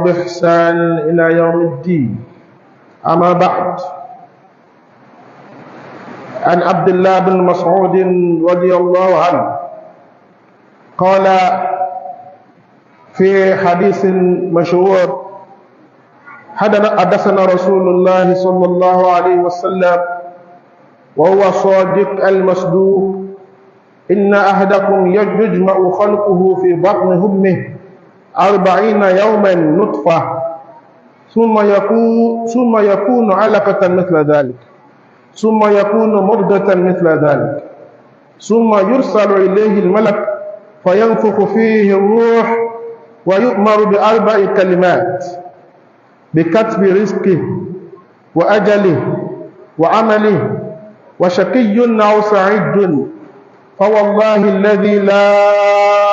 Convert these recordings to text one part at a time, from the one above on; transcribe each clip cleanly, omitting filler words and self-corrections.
بإحسان إلى يوم الدين. أما بعد، عن عبد الله بن مسعود رضي الله عنه قال في حديث مشهور: حدثنا رسول الله صلى الله عليه وسلم وهو صادق المصدوق: إن أحدكم يجمع خلقه في بطن أمه 40 يوما نطفة ثم يكون علقة مثل ذلك، ثم يكون مضغة مثل ذلك، ثم يرسل إليه الملك فينفخ فيه الروح ويؤمر ب4 كلمات: بكتب رزقه وأجله وعمله وشقي أو سعيد. فوالله الذي لا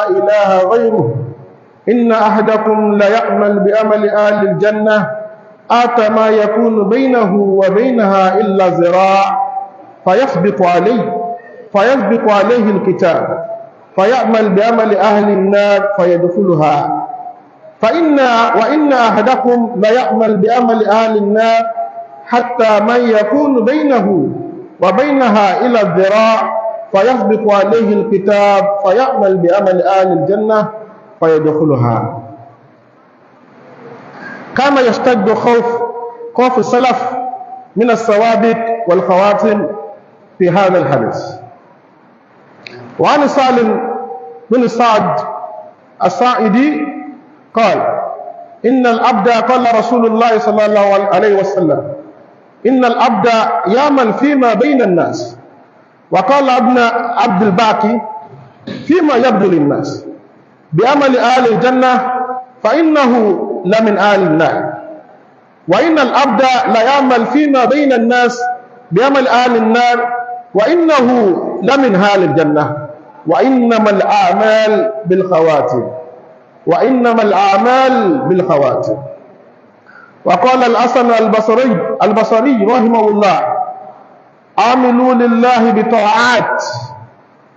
إله غيره إن أحدكم ليعمل بعمل أهل الجنة آتى ما يكون بينه وبينها إلا ذراع فيسبق عليه الكتاب فيعمل بعمل أهل النار فيدخلها. وإن أحدكم ليعمل بعمل أهل النار حتى من يكون بينه وبينها إلى الذراع فيسبق عليه الكتاب فيعمل بعمل أهل الجنة فيدخلها. كما يشتد خوف السلف من السوابق والخواتم في هذا الحديث. وعن سالم بن سعد الساعدي قال: إن العبد، قال رسول الله صلى الله عليه وسلم: إن العبد يعمل فيما بين الناس. وقال ابن عبد الباقي: فيما يبدو للناس بعمل أهل الجنة فإنه لمن أهل النار. وإن العبد لا يعمل فيما بين الناس بعمل أهل النار وإنه لمن أهل الجنة. وإنما الأعمال بالخواتم. وقال الحسن البصري رحمه الله: عاملوا لله بطاعات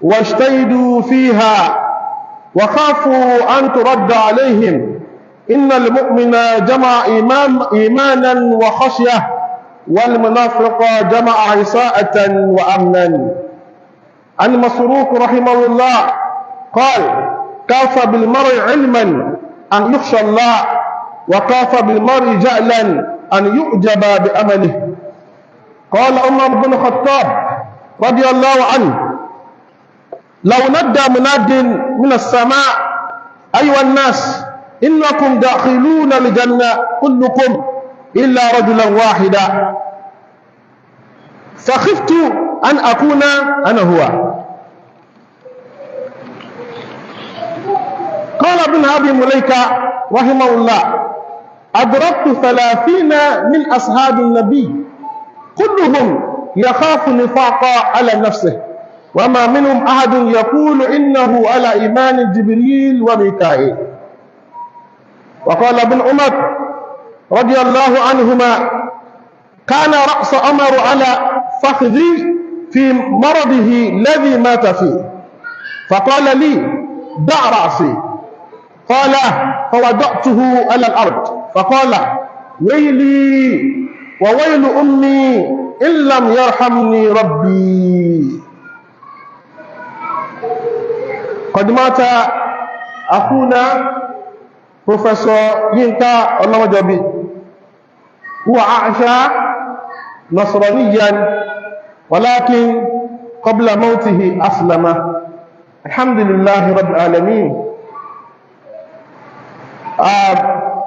واجتهدوا فيها وخافوا أن ترد عليهم. إن المؤمن جمع إيمانا وخشية، والمنافق جمع عصاءة وأمنا. عن مسروق رحمه الله قال: كافى بالمرء علما أن يخشى الله، وكافى بالمرء جهلا أن يعجب بأمله. قال عمر بن الخطاب رضي الله عنه: لو نادى مناد من السماء: أيها الناس، إنكم داخلون الجنة كلكم إلا رجلا واحدا، فخفت أن أكون أنا هو. قال ابن أبي مليكة رحمه الله: أدركت 30 من أصحاب النبي كلهم يخاف نفاقا على نفسه، وما منهم أحد يقول إنه على إيمان جبريل وميكائيل. وقال ابن عمر رضي الله عنهما: كان رأس عمر على فخذي في مرضه الذي مات فيه، فقال لي: دع رأسي. قال: فوضعته على الأرض، فقال: ويلي وويل أمي إن لم يرحمني ربي. قد مات أخونا بروفيسور ينكا اللوجبي، هو عاش نصرانيا ولكن قبل موته أسلم. الحمد لله رب العالمين.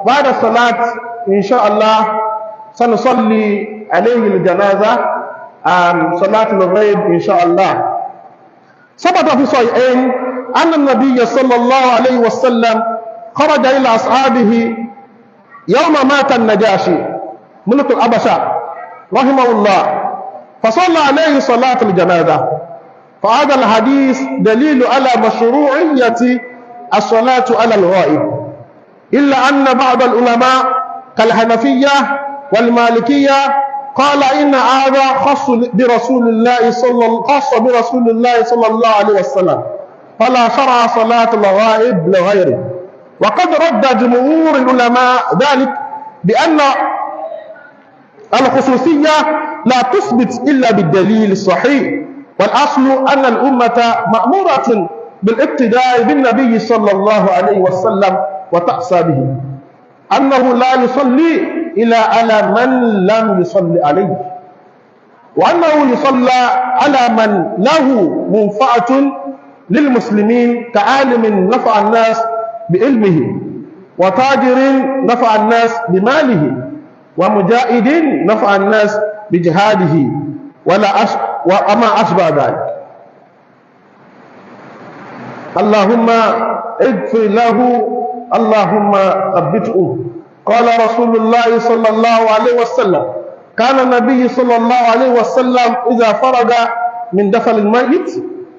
بعد الصلاة إن شاء الله سنصلي عليه الجنازة، صلاة الغيب إن شاء الله. ثبت في صحيحين أن النبي صلى الله عليه وسلم خرج إلى أصحابه يوم مات النجاشي ملك الحبشة رحمه الله، فصلى عليه صلاة الجنازة. فهذا الحديث دليل على مشروعية الصلاة على الغائب، إلا أن بعض العلماء كالحنفية والمالكية قال إن هذا خاص برسول الله صلى الله عليه وسلم، فلا شرع صلاة الغائب لغيره. وقد رد جمهور العلماء ذلك بأن الخصوصية لا تثبت إلا بالدليل الصحيح، والأصل أن الأمة مأمورة بالاقتداء بالنبي صلى الله عليه وسلم وتأسى به، أنه لا يصلي إلا على من لم يصلي عليه، وأنه يصلى على من له منفعة للمسلمين كعالم نفع الناس بعلمه، وتاجر نفع الناس بماله، ومجاهد نفع الناس بجهاده وما أشبه ذلك. اللهم اغفر له، اللهم ثبته. قال رسول الله صلى الله عليه وسلم: كان النبي صلى الله عليه وسلم إذا فرغ من دفن الميت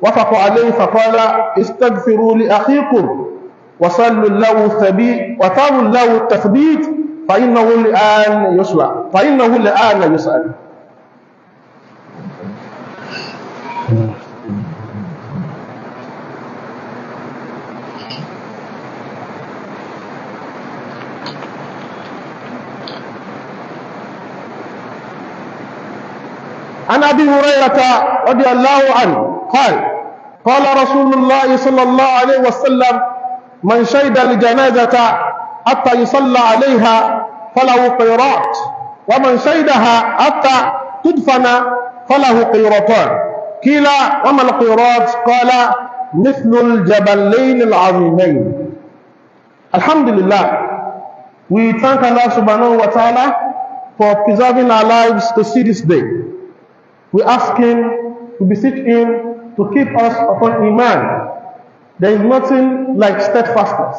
وقف عليه فقال: استغفروا لأخيكم وصلوا له التثبيت فإنه الآن يسأل. عن أبي هريرة رضي الله عنه قال رسول الله صلى الله عليه وسلم: من شهد الجنازة حتى يصلى عليها فله قيراط، ومن شهدها حتى تدفن فله قيراطان. قيل: وما القيراط؟ قال: مثل الجبلين العظيمين. Alhamdulillah, we thank Allah subhanahu wa ta'ala for preserving our lives to see this day. We ask Him, to beseech Him to keep us upon Iman. There is nothing like steadfastness,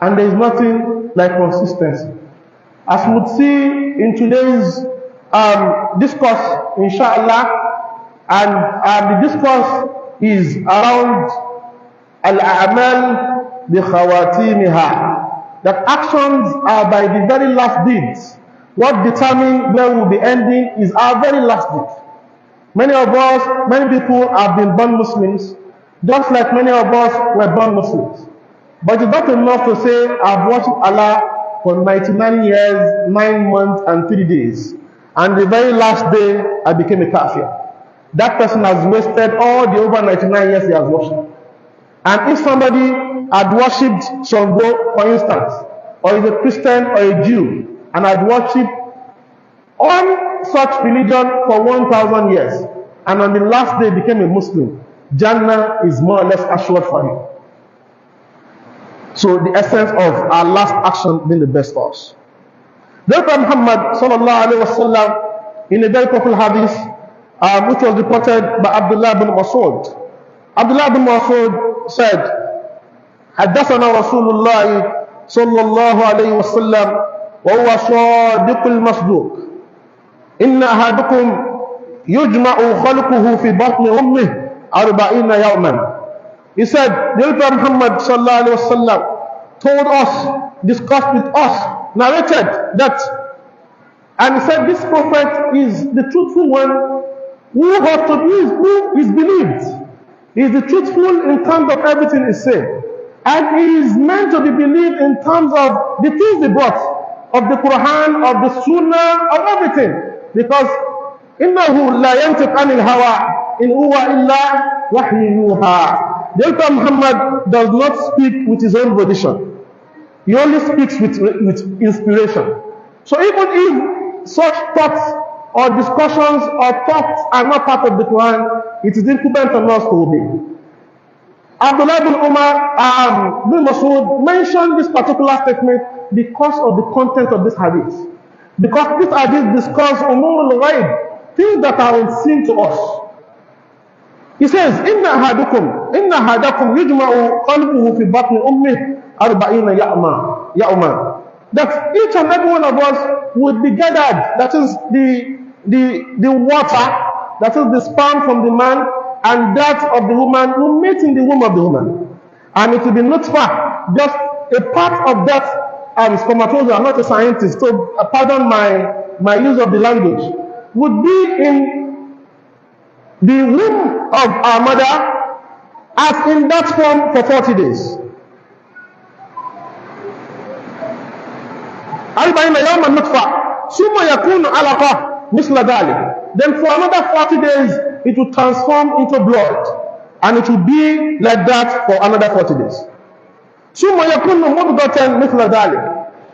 and there is nothing like consistency. As we would see in today's discourse, inshallah, and the discourse is around al-a'mal bi khawatimiha, that actions are by the very last deeds. What determines where we will be ending is our very last deed. Many people have been born Muslims, just like many of us were born Muslims. But it's not enough to say, I've worshipped Allah for 99 years, 9 months, and 3 days, and the very last day I became a kafir. That person has wasted all the over 99 years he has worshipped. And if somebody had worshipped Shango, for instance, or is a Christian or a Jew, and had worshipped on such religion for 1,000 years, and on the last day became a Muslim, Jannah is more or less assured for him. So the essence of our last action being the best for us. Prophet Muhammad sallallahu alaihi wasallam, in a very popular hadith, which was reported by Abdullah bin Mas'ud. Abdullah bin Mas'ud said, حدثنا رسول الله صلى الله عليه وسلم وهو صادق المصدوق إن أحدكم يجمع خلقه في بطن أمه 40 يوما. He said, the Prophet Muhammad sallallahu alaihi wasallam told us, discussed with us, narrated that, and he said, this prophet is the truthful one who is believed. He is the truthful in terms of everything he said, and he is meant to be believed in terms of the things he brought, of the Quran, of the Sunnah, of everything, because إنه لا ينطق عن الهوى إن هو إلا وحي يوحى. The Prophet Muhammad does not speak with his own volition. He only speaks with inspiration. So even if such thoughts or discussions or thoughts are not part of the Quran, it is incumbent on us to obey. Abdullah bin bin Mas'ud mentioned this particular statement because of the content of this hadith. Because this hadith discusses umur al-ghaib, things that are unseen to us. He says, إن أحدكم يجمع قلبه في بطن أمه 40 يوما. That each and every one of us would be gathered, that is the water, that is the sperm from the man, and that of the woman will meet in the womb of the woman. And it will be nutfah, just a part of that spermatozoa. I'm not a scientist, so pardon my use of the language, would be in the womb of our mother as in that form for 40 days. 40 يوما نطفة ثم يكون علقة مثل ذلك. Then for another 40 days it will transform into blood, and it will be like that for another 40 days. ثم يكون مضغة مثل ذلك.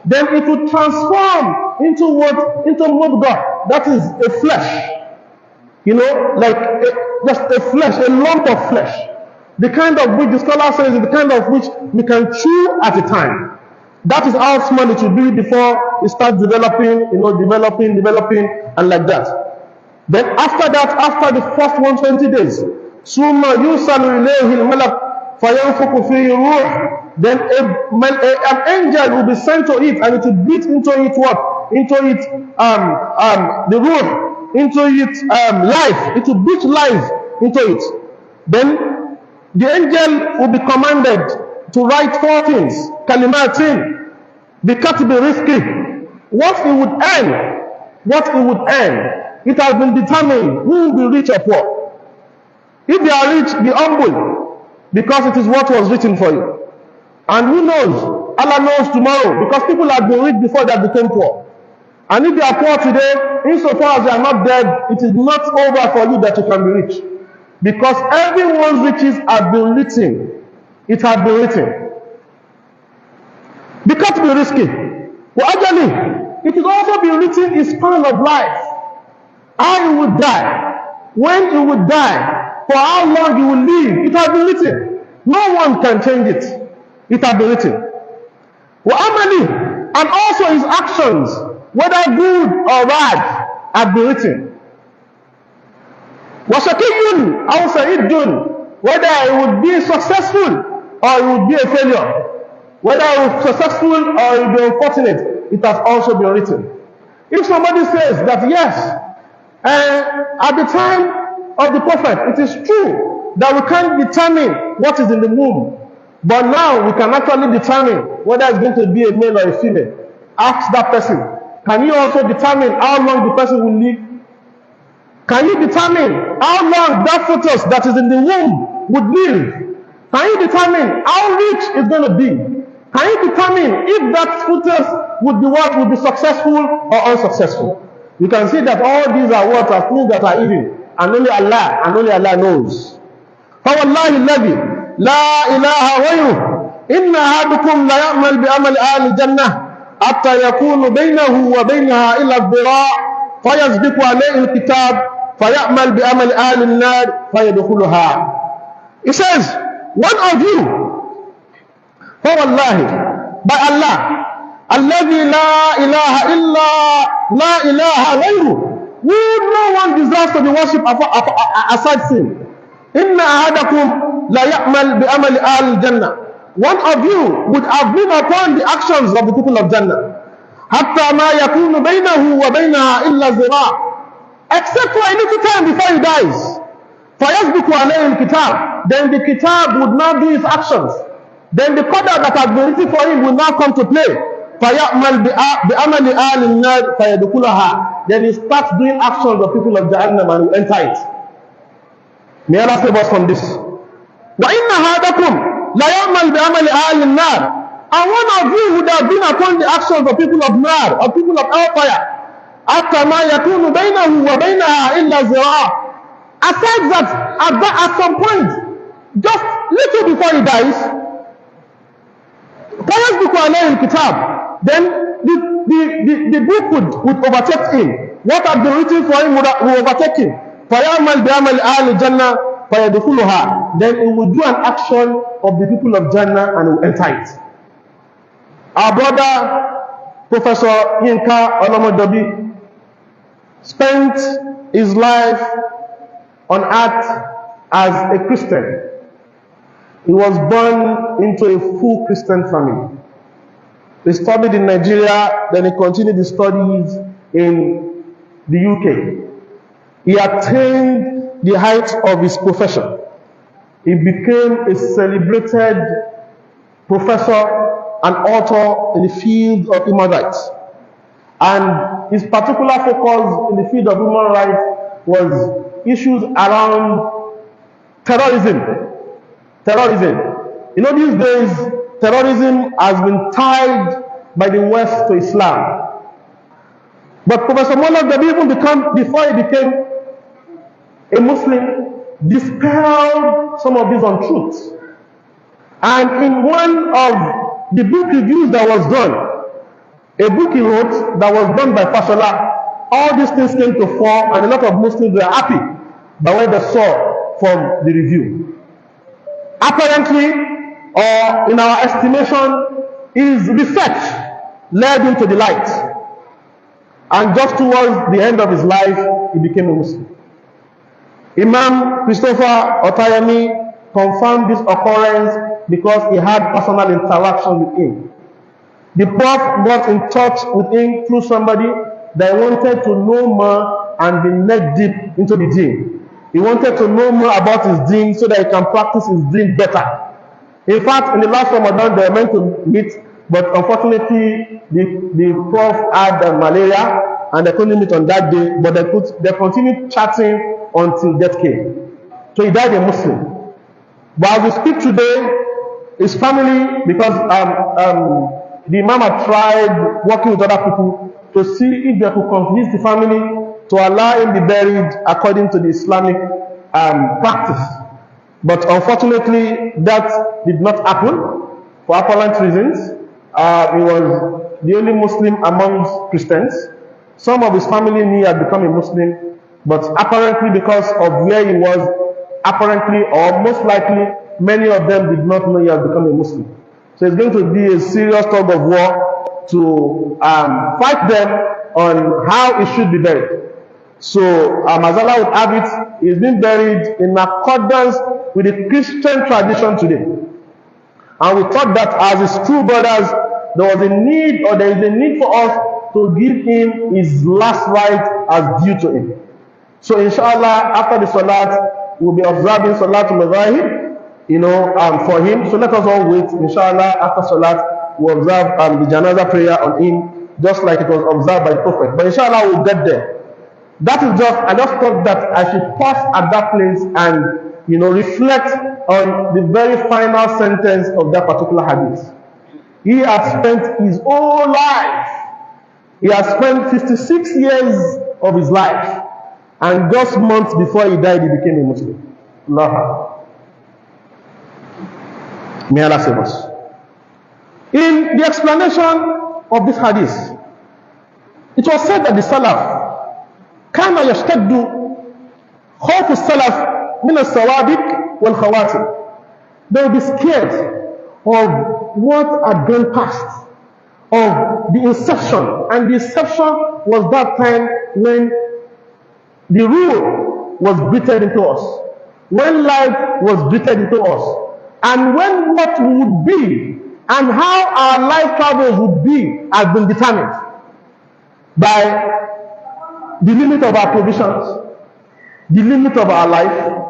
Then it will transform into what? Into mudghah, that is a flesh. You know, like just a flesh, a lump of flesh. The kind of which the scholar says is the kind of which we can chew at a time. That is how small it will be before it starts developing, developing, and like that. Then after that, after the first 120 days, ثم يُرْسَلُ إِلَيْهِ الملك فينفخ فيه روح. Then an angel will be sent to it, and it will beat into it what? Into it the ruh, into it life. It will beat life into it. Then the angel will be commanded to write 4 things. Kalimatin, bikatbi rizqi. What he would earn. It has been determined who will be rich or poor. If they are rich, be humble, because it is what was written for you. And who knows? Allah knows tomorrow, because people have been rich before they became poor. And if they are poor today, insofar as they are not dead, it is not over for you that you can be rich. Because everyone's riches have been written. It has been written. Because be risky. Well, actually, it is also been written in span of life. How you would die, when you would die, for how long you will live. It has been written. No one can change it. It has been written. وَأَمَلِي, and also his actions, whether good or bad, have been written. وَشَقِيٌّ أَوْ سَعِيدٌ, whether it would be successful or it would be a failure. Whether it will be successful or it will be unfortunate, it has also been written. If somebody says that yes, at the time of the prophet, it is true that we can't determine what is in the womb. But now we can actually determine whether it's going to be a male or a female. Ask that person, can you also determine how long the person will live? Can you determine how long that fetus that is in the womb would live? Can you determine how rich it's going to be? Can you determine if that fetus would be what? Would be successful or unsuccessful? You can see that all these are what are things that are hidden, and only Allah knows. فَوَاللَّهِ الَّذِي لا إله غيره إن أحدكم لا يعمل بعمل أهل الجنة حتى يكون بينه وبينها إلا الذراع فيسبق عليه الكتاب فيعمل بعمل أهل النار فيدخلها. He says, one of you, فوالله, by Allah, الذي لا إله إلا لا إله غيره, who no one deserves to be worshipped aside him. إن أحدكم لا يعمل بعمل أهل الجنة. One of you would have been upon the actions of the people of Jannah. حتى ما يكون بينه وبينها إلا ذراع, except for a little time before he dies. فيسبق عليه الكتاب, then the kitab would now do his actions. Then the qadar that has been written for him will now come to play. فيعمل بعمل أهل النار فيدخلها, then he starts doing actions of people of Jahannam and will enter it. May Allah save us from this. وَإِنَّ أَحَدَكُمْ لَيَعْمَلْ بِعَمَلِ أَهْلِ النَّارِ, and one of you would have been upon the actions of people of Nar, of people of hellfire. حَتَّى مَا يَكُونُ بَيْنَهُ وَبَيْنَهَا إِلَّا ذِرَاعٌ, aside that at some point, just little before he dies, فَيَسْبِقُ عَلَيْهِ الْكِتَابِ, then the book would overtake him. What had been written for him would overtake him. فَيَعْمَلْ بِعَمَلِ أَهْلِ الْجَنَّةِ فَيَدْخُلُهَا, then he will do an action of the people of Jannah and he will enter it. Our brother, Professor Yinka Olomodobi, spent his life on earth as a Christian. He was born into a full Christian family. He studied in Nigeria, then he continued his studies in the UK. He attained the height of his profession. He became a celebrated professor and author in the field of human rights. And his particular focus in the field of human rights was issues around terrorism. You know, these days, terrorism has been tied by the West to Islam. But Professor Mullah even before he became a Muslim, dispelled some of these untruths. And in one of the book reviews that was done, a book he wrote that was done by Fashola, all these things came to fore, and a lot of Muslims were happy by what they saw from the review. Apparently, or in our estimation, his research led him to the light. And just towards the end of his life, he became a Muslim. Imam Christopher Otayemi confirmed this occurrence because he had personal interaction with him. The Prophet got in touch with him through somebody that wanted to know more and be neck deep into the deen. He wanted to know more about his deen so that he can practice his deen better. In fact, in the last Ramadan, they were meant to meet, but unfortunately, the Prophet had malaria and they couldn't meet on that day, but they continued chatting until death came. So he died a Muslim. But as we speak today, his family, because the Imam had tried working with other people to see if they could convince the family to allow him to be buried according to the Islamic practice. But unfortunately, that did not happen for apparent reasons. He was the only Muslim amongst Christians. Some of his family knew he had become a Muslim, but apparently because of where he was, apparently or most likely, many of them did not know he had become a Muslim. So it's going to be a serious tug of war to fight them on how he should be buried. So as Allah would have it, he's been buried in accordance with the Christian tradition today. And we thought that as his true brothers, there is a need for us to give him his last right as due to him. So inshallah, after the salat, we'll be observing salatul mazahib, for him. So let us all wait. Inshallah, after salat, we'll observe the janaza prayer on him, just like it was observed by the Prophet. But inshallah, we'll get there. That is I just thought that I should pause at that place and, reflect on the very final sentence of that particular hadith. He has spent his whole life. He has spent 56 years of his life. And just months before he died, he became a Muslim. Allah. May Allah save us. In the explanation of this hadith, it was said that the Salaf كان يشتد خوف السلف من السوابق والخواتم. They will be scared of what had gone past, of the inception. And the inception was that time when the rule was breathed into us, when life was breathed into us, and when what would be and how our life travels would be has been determined by the limit of our provisions, the limit of our life,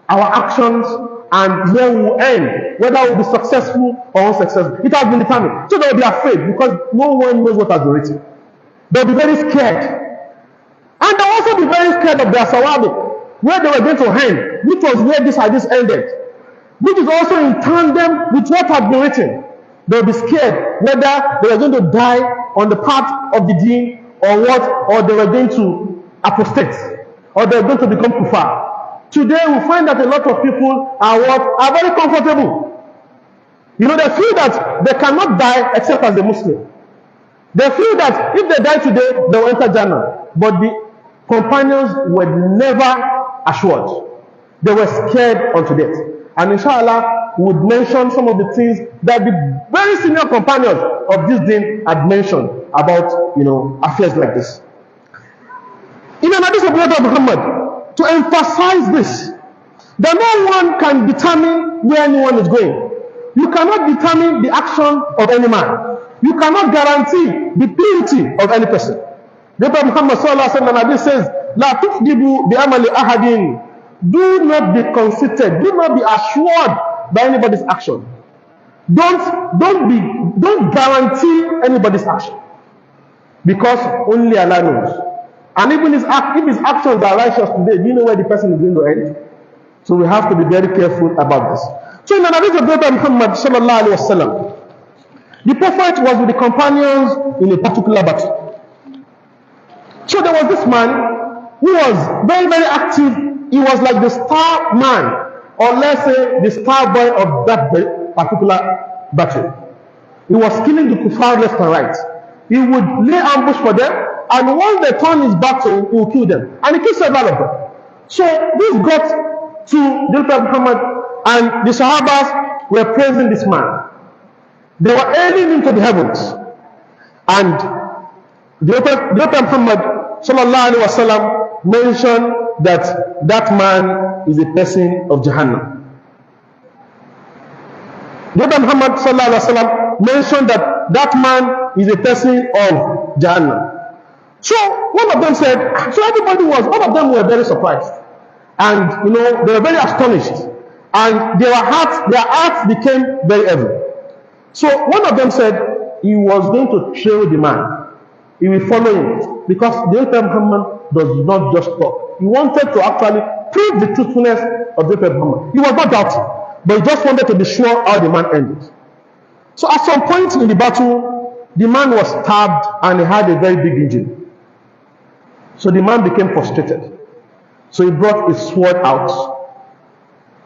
our actions, and where we will end, whether we will be successful or unsuccessful. It has been determined. So they will be afraid because no one knows what has been written. They will be very scared. And they will also be very scared of their sawabiq, where they were going to end, which was where this hadith ended, which is also in tandem with what had been written. They will be scared whether they were going to die on the path of the deen or what, or they were going to apostate, or they were going to become kuffar. Today we find that a lot of people are very comfortable. They feel that they cannot die except as a Muslim. They feel that if they die today, they will enter Jannah. But the companions were never assured. They were scared unto death. And inshallah, we would mention some of the things that the very senior companions of this deen had mentioned about, affairs like this. In an hadith of Prophet Muhammad, to emphasize this, that no one can determine where anyone is going. You cannot determine the action of any man. You cannot guarantee the purity of any person. The Prophet Muhammad sallallahu alaihi wasallam says, "La tufdibu bi amali ahadin." Do not be conceited. Do not be assured by anybody's action. Don't guarantee anybody's action, because only Allah knows. And even if his actions are righteous today, do you know where the person is going to end? So we have to be very careful about this. So in the hadith of Prophet Muhammad sallallahu alaihi wasallam, The Prophet was with the companions in a particular battle. So there was this man who was very, very active. He was like the star man, or let's say the star boy of that particular battle. He was killing the kuffar left and right. He would lay ambush for them, and once they turn his back to him, he would kill them. And he killed several of them. So this got to the Prophet Muhammad, and the Sahabas were praising this man. They were hailing him to the heavens. And the Prophet Muhammad sallallahu alaihi wasallam mentioned that that man is a person of Jahannam. The Prophet Muhammad sallallahu alaihi wasallam mentioned that that man is a person of Jahannam. So one of them said, so everybody was, all of them were very surprised. And they were very astonished. And their hearts became very heavy. So one of them said he was going to trail the man. He will follow him. Because the Prophet Muhammad does not just talk. He wanted to actually prove the truthfulness of the Prophet Muhammad. He was not doubting, but he just wanted to be sure how the man ended. So at some point in the battle, the man was stabbed and he had a very big injury. So the man became frustrated. So he brought his sword out.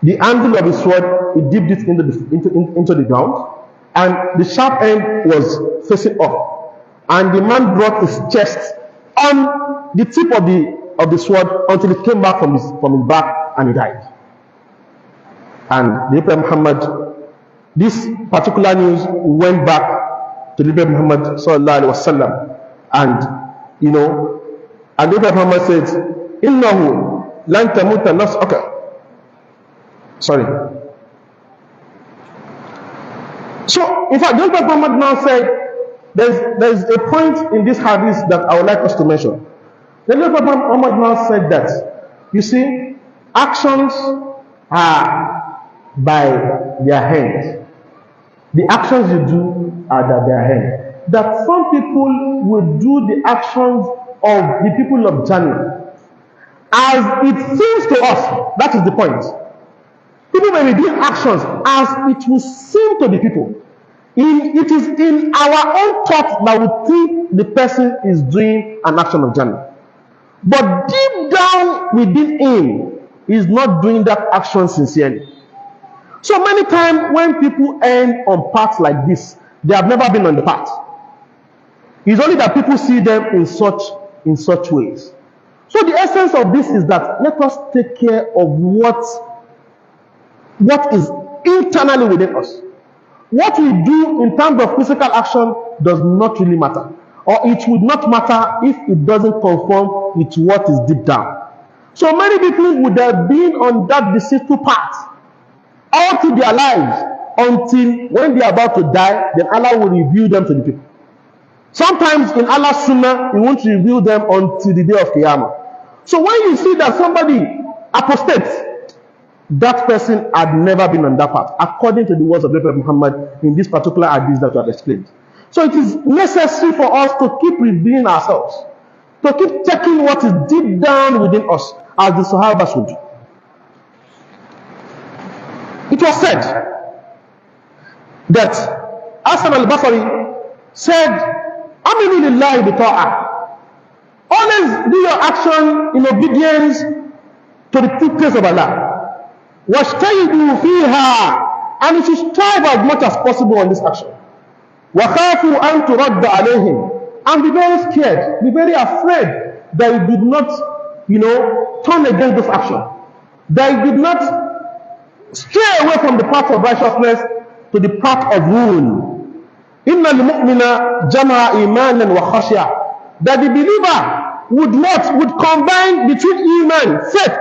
The handle of his sword, he dipped it into the ground, and the sharp end was facing up. And the man brought his chest on the tip of the sword until it came back from his back, and he died. And the Prophet Muhammad, this particular news went back to the Prophet Muhammad sallallahu alaihi wasallam, and and the Prophet Muhammad said, "Innahu lan tamuta nafs." Okay, sorry. So in fact, the Prophet Muhammad now said, there's a point in this hadith that I would like us to mention. The Prophet Muhammad now said that, you see, actions are by their hand. The actions you do are by their hand. That some people will do the actions of the people of Jannah as it seems to us. That is the point. People may be doing actions as it will seem to the people. It is in our own thoughts that we think the person is doing an action of Jannah. But deep down within him, he is not doing that action sincerely. So many times when people end on paths like this, they have never been on the path. It's only that people see them in such ways. So the essence of this is that let us take care of what is internally within us. What we do in terms of physical action does not really matter, or it would not matter if it doesn't conform with what is deep down. So many people would have been on that deceitful path all through their lives until when they are about to die, then Allah will reveal them to the people. Sometimes in Allah's Sunnah, He won't reveal them until the day of Qiyamah. So when you see that somebody apostates, that person had never been on that path, according to the words of the Prophet Muhammad in this particular hadith that we have explained. So it is necessary for us to keep revealing ourselves, to keep checking what is deep down within us, as the Sahabas would do. It was said that Hasan al-Basri said, Aminu lillahi bita'ah. Always do your action in obedience to the dictates of Allah. وَاشْتَيْدُوا فِيهَا, and you should strive as much as possible on this action. وَخَافُوا أَن تُرَدَّ عَلَيْهِمْ, and be very scared, be very afraid that you did not, turn against this action, that you did not stray away from the path of righteousness to the path of ruin. إِنَّ الْمُؤْمِنَ جَمَعَ إِيمَانًا وَخَشْيَةً, that the believer would combine between iman, faith,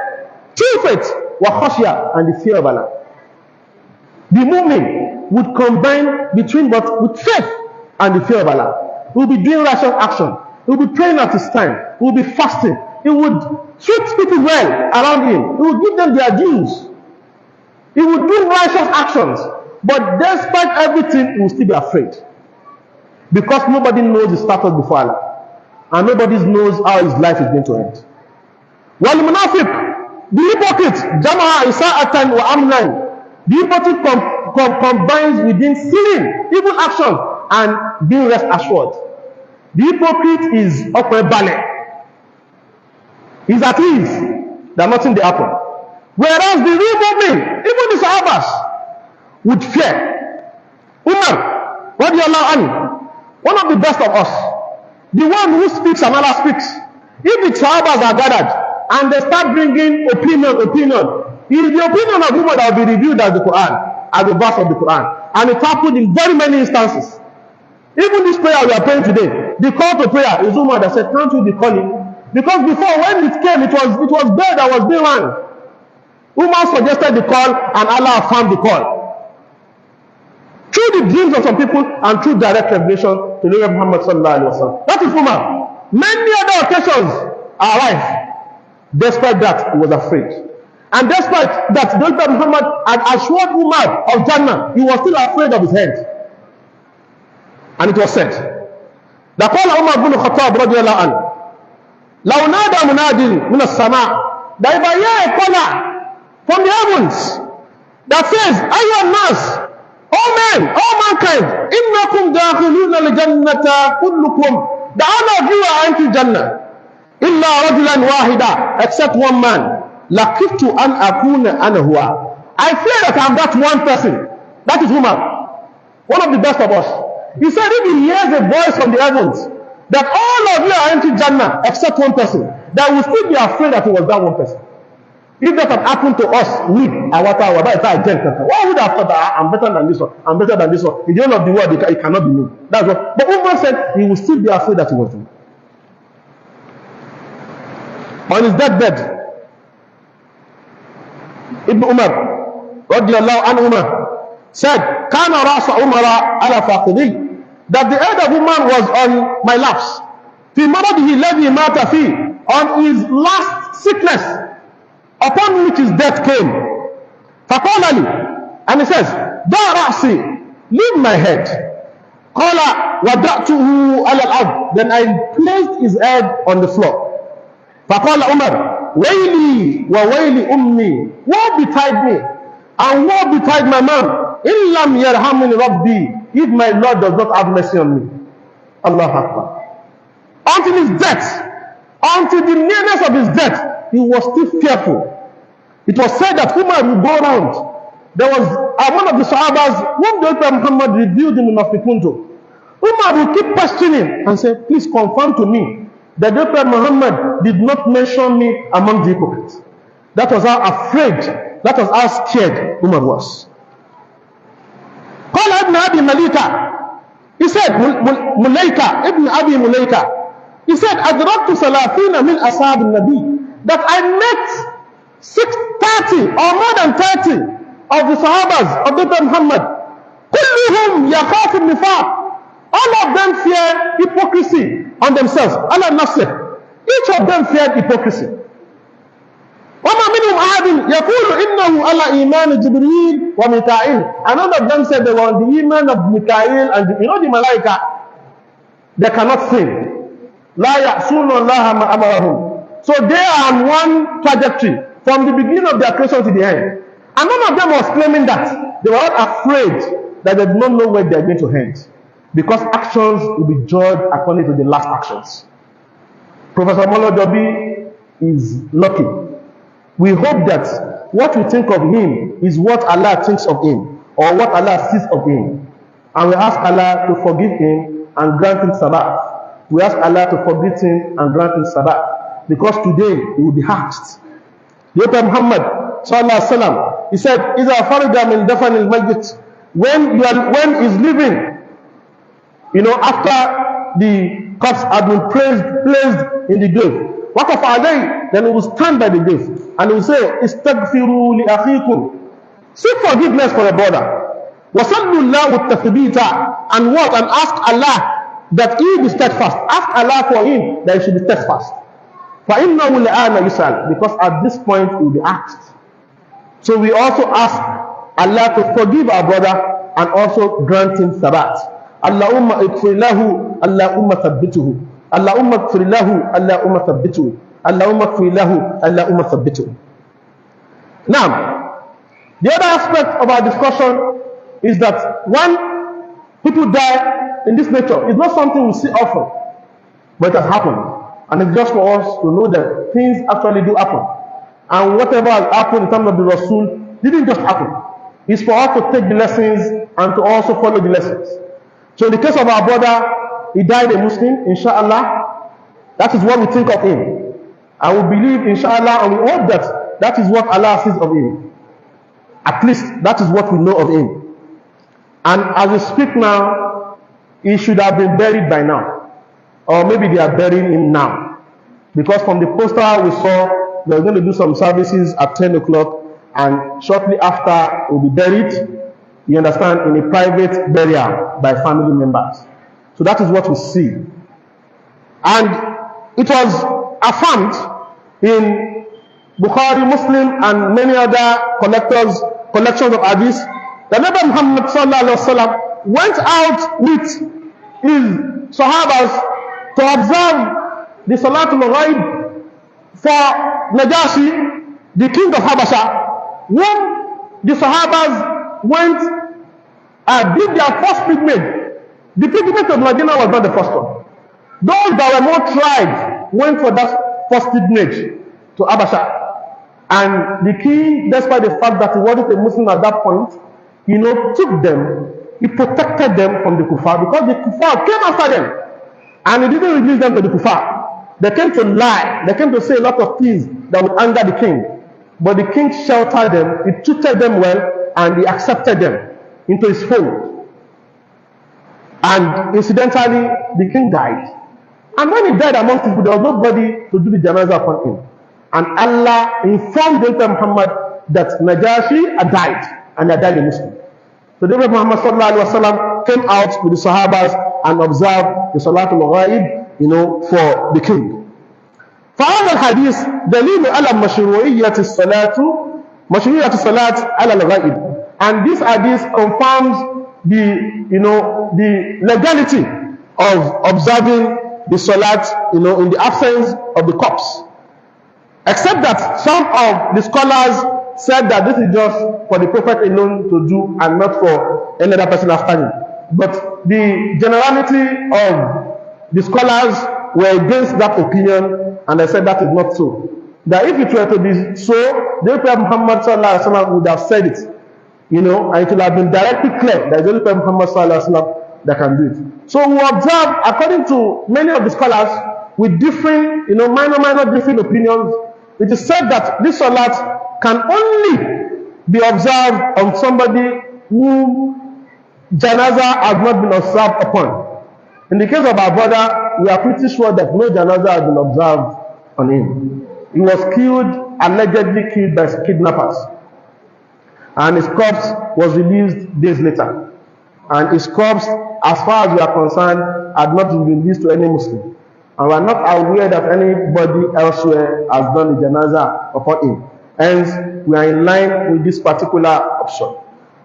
true faith, وَخَشْيَةً, and the fear of Allah. The mu'min would combine between with faith and the fear of Allah. He will be doing righteous action. He will be praying at his time. He will be fasting. He would treat people well around him. He will give them their dues. He will do righteous actions. But despite everything, he will still be afraid. Because nobody knows his status before Allah. And nobody knows how his life is going to end. وَالْمُنَافِقُ, the hypocrite, جَمَعَ إِسَاءَةً وَأَمْنًا, the hypocrite combines within sinning, evil action, and being rest assured. The hypocrite is balẹ̀. He's at ease that nothing will happen. Whereas the real mu'min, even the Sahabas, would fear. Umar, radiallahu anhu, one of the best of us, the one who speaks and Allah speaks. If the Sahabas are gathered and they start bringing opinion, it is the opinion of Umar that will be reviewed as the Quran, as the verse of the Quran. And it happened in very many instances. Even this prayer we are praying today, the call to prayer is Umar that said, can't we be calling? Because before, when it came, it was bell that was being rang. Umar suggested the call and Allah affirmed the call. Through the dreams of some people and through direct revelation to the Prophet Muhammad sallallahu alaihi wasallam. That is Umar. Many other occasions are rife. Despite that, he was afraid. And despite that, the Prophet Muhammad had assured Umar of Jannah, he was still afraid of his head. And it was said that قال Umar bin Khattab radiyallahu anhu, لو نادى مناد من السماء, that if I hear a caller from the heavens that says, أيها الناس, all men, all mankind, إنكم داخلون الجنة كلكم, that all of you are entering Jannah, إلا رجلا واحدا, except one man, لكفت أن أكون أنا هو. I fear that I am that one person. That is Umar, one of the best of us. He said if he hears a voice from the heavens that all of you are entering Jannah except one person, that will still be afraid that it was that one person. If that had happened to us with our power, why would I have thought that I'm better than this one, I'm better than this one? In the end of the world, it cannot be me. That's what. But Umar said he will still be afraid that it was him. On his deathbed, Ibn Umar radiyallahu anhu said, Kana rasa Umar ala faqidi, that the head of Umar was on my laps. Fi maradihi alladhi mata fi, on his last sickness, upon which his death came. Faqala li, and he says, Da ra'si, leave my head. Qala wada'tuhu ala al-ard, then I placed his head on the floor. Faqala Umar, Wayli wa wayli ummi, woe betide me, and woe betide my mom. Illam yarhamni Rabbi, if my Lord does not have mercy on me. Allah Akbar. Until his death, until the nearness of his death, he was still fearful. It was said that Umar would go around. There was one of the Sahabas whom the Prophet Muhammad revealed in the Munafiqun to. Umar would keep questioning and say, please confirm to me that the Prophet Muhammad did not mention me among the hypocrites. That was how afraid, that was how scared Umar was. قال ابن أبي مليكة, he said, Mulaika, Ibn Abi Mulaika, he said, أدركت 30 من أصحاب النبي, that I met 30 or more than 30 of the Sahabas of the Prophet Muhammad. كلهم يخاف النفاق, all of them fear hypocrisy on themselves. Allah nafsih, each of them feared hypocrisy. وما منهم أحد يقول إنه على إيمان جبريل وميكائيل, and none of them said they were on the iman of Mikael and the Malaika. They cannot sin. لا يعصون الله ما أمرهم. So they are on one trajectory from the beginning of their creation to the end. And none of them was claiming that. They were not afraid that they did not know where they are going to end, because actions will be judged according to the last actions. Professor Molojobi is lucky. We hope that what we think of him is what Allah thinks of him, or what Allah sees of him. And we ask Allah to forgive him and grant him sabbath. We ask Allah to forgive him and grant him sabbath, because today he will be asked. The Prophet Muhammad sallallahu alaihi wasallam, he said, "Iza farida min dafan al-mayyit," when he's living, after the corpse had been placed in the grave, waqaf alayhi, then he will stand by the grave and he will say, "Istaghfiru li akhikum," seek forgiveness for a brother. Wasallu lahu at-tathbita, and what? And ask Allah that he be steadfast. Ask Allah for him that he should be steadfast. فَإِنَّهُ الْآنَ يُسْأَلُ, because at this point he will be asked. So we also ask Allah to forgive our brother and also grant him sabat. Allahumma ighfir lahu, Allahumma thabbituhu. Allahumma ighfir lahu, Allahumma thabbituhu. Allahumma ighfir lahu, Allahumma thabbituhu. Now, the other aspect of our discussion is that when people die in this nature. It's not something we see often, but it has happened. And it's just for us to know that things actually do happen. And whatever has happened in terms of the Rasul didn't just happen. It's for us to take the lessons and to also follow the lessons. So in the case of our brother, he died a Muslim, inshallah. That is what we think of him. And we believe, inshallah, and we hope that that is what Allah says of him. At least that is what we know of him. And as we speak now, he should have been buried by now. Or maybe they are burying him now. Because from the poster we saw, they're going to do some services at 10 o'clock. And shortly after, he will be buried, you understand, in a private burial by family members. So that is what we see. And it was affirmed in Bukhari, Muslim, and many other collections of hadith that Nabi Muhammad sallallahu alaihi wasallam went out with his Sahabas to observe the Salatul Ghaib for Najashi, the king of Habasha. When the Sahabas went and did their first pilgrimage, the pilgrimage of Medina was not the first one. Those that were more tried went for that first pilgrimage to Habasha. And the king, despite the fact that he wasn't a Muslim at that point, took them, he protected them from the kuffar, because the kuffar came after them. And he didn't release them to the kuffar. They came to lie, they came to say a lot of things that would anger the king. But the king sheltered them, he treated them well, and he accepted them into his fold. And incidentally, the king died. And when he died among people, there was nobody to do the janazah upon him. And Allah informed the Prophet Muhammad that Najashi had died, and had died a Muslim. So the Prophet Muhammad sallallahu alaihi wasallam came out with the Sahabas and observed the Salatul Ghaib, for the king. فهذا الحديث دليل على مشروعية الصلاة على الغائب. And this hadith confirms the legality of observing the salat, in the absence of the corpse. Except that some of the scholars said that this is just for the Prophet alone to do and not for any other person after him. But the generality of the scholars were against that opinion, and they said that is not so. That if it were to be so, the Prophet Muhammad sallallahu alaihi wasallam would have said it, and it would have been directly clear that the Prophet Muhammad sallallahu alaihi wasallam that can do it. So we observe, according to many of the scholars, with different, minor different opinions, it is said that this salat can only be observed on somebody whom janazah has not been observed upon. In the case of our brother, we are pretty sure that no janazah has been observed on him. He was killed, allegedly killed by kidnappers. And his corpse was released days later. And his corpse, as far as we are concerned, had not been released to any Muslim. And we are not aware that anybody elsewhere has done the janazah upon him. Hence, we are in line with this particular option.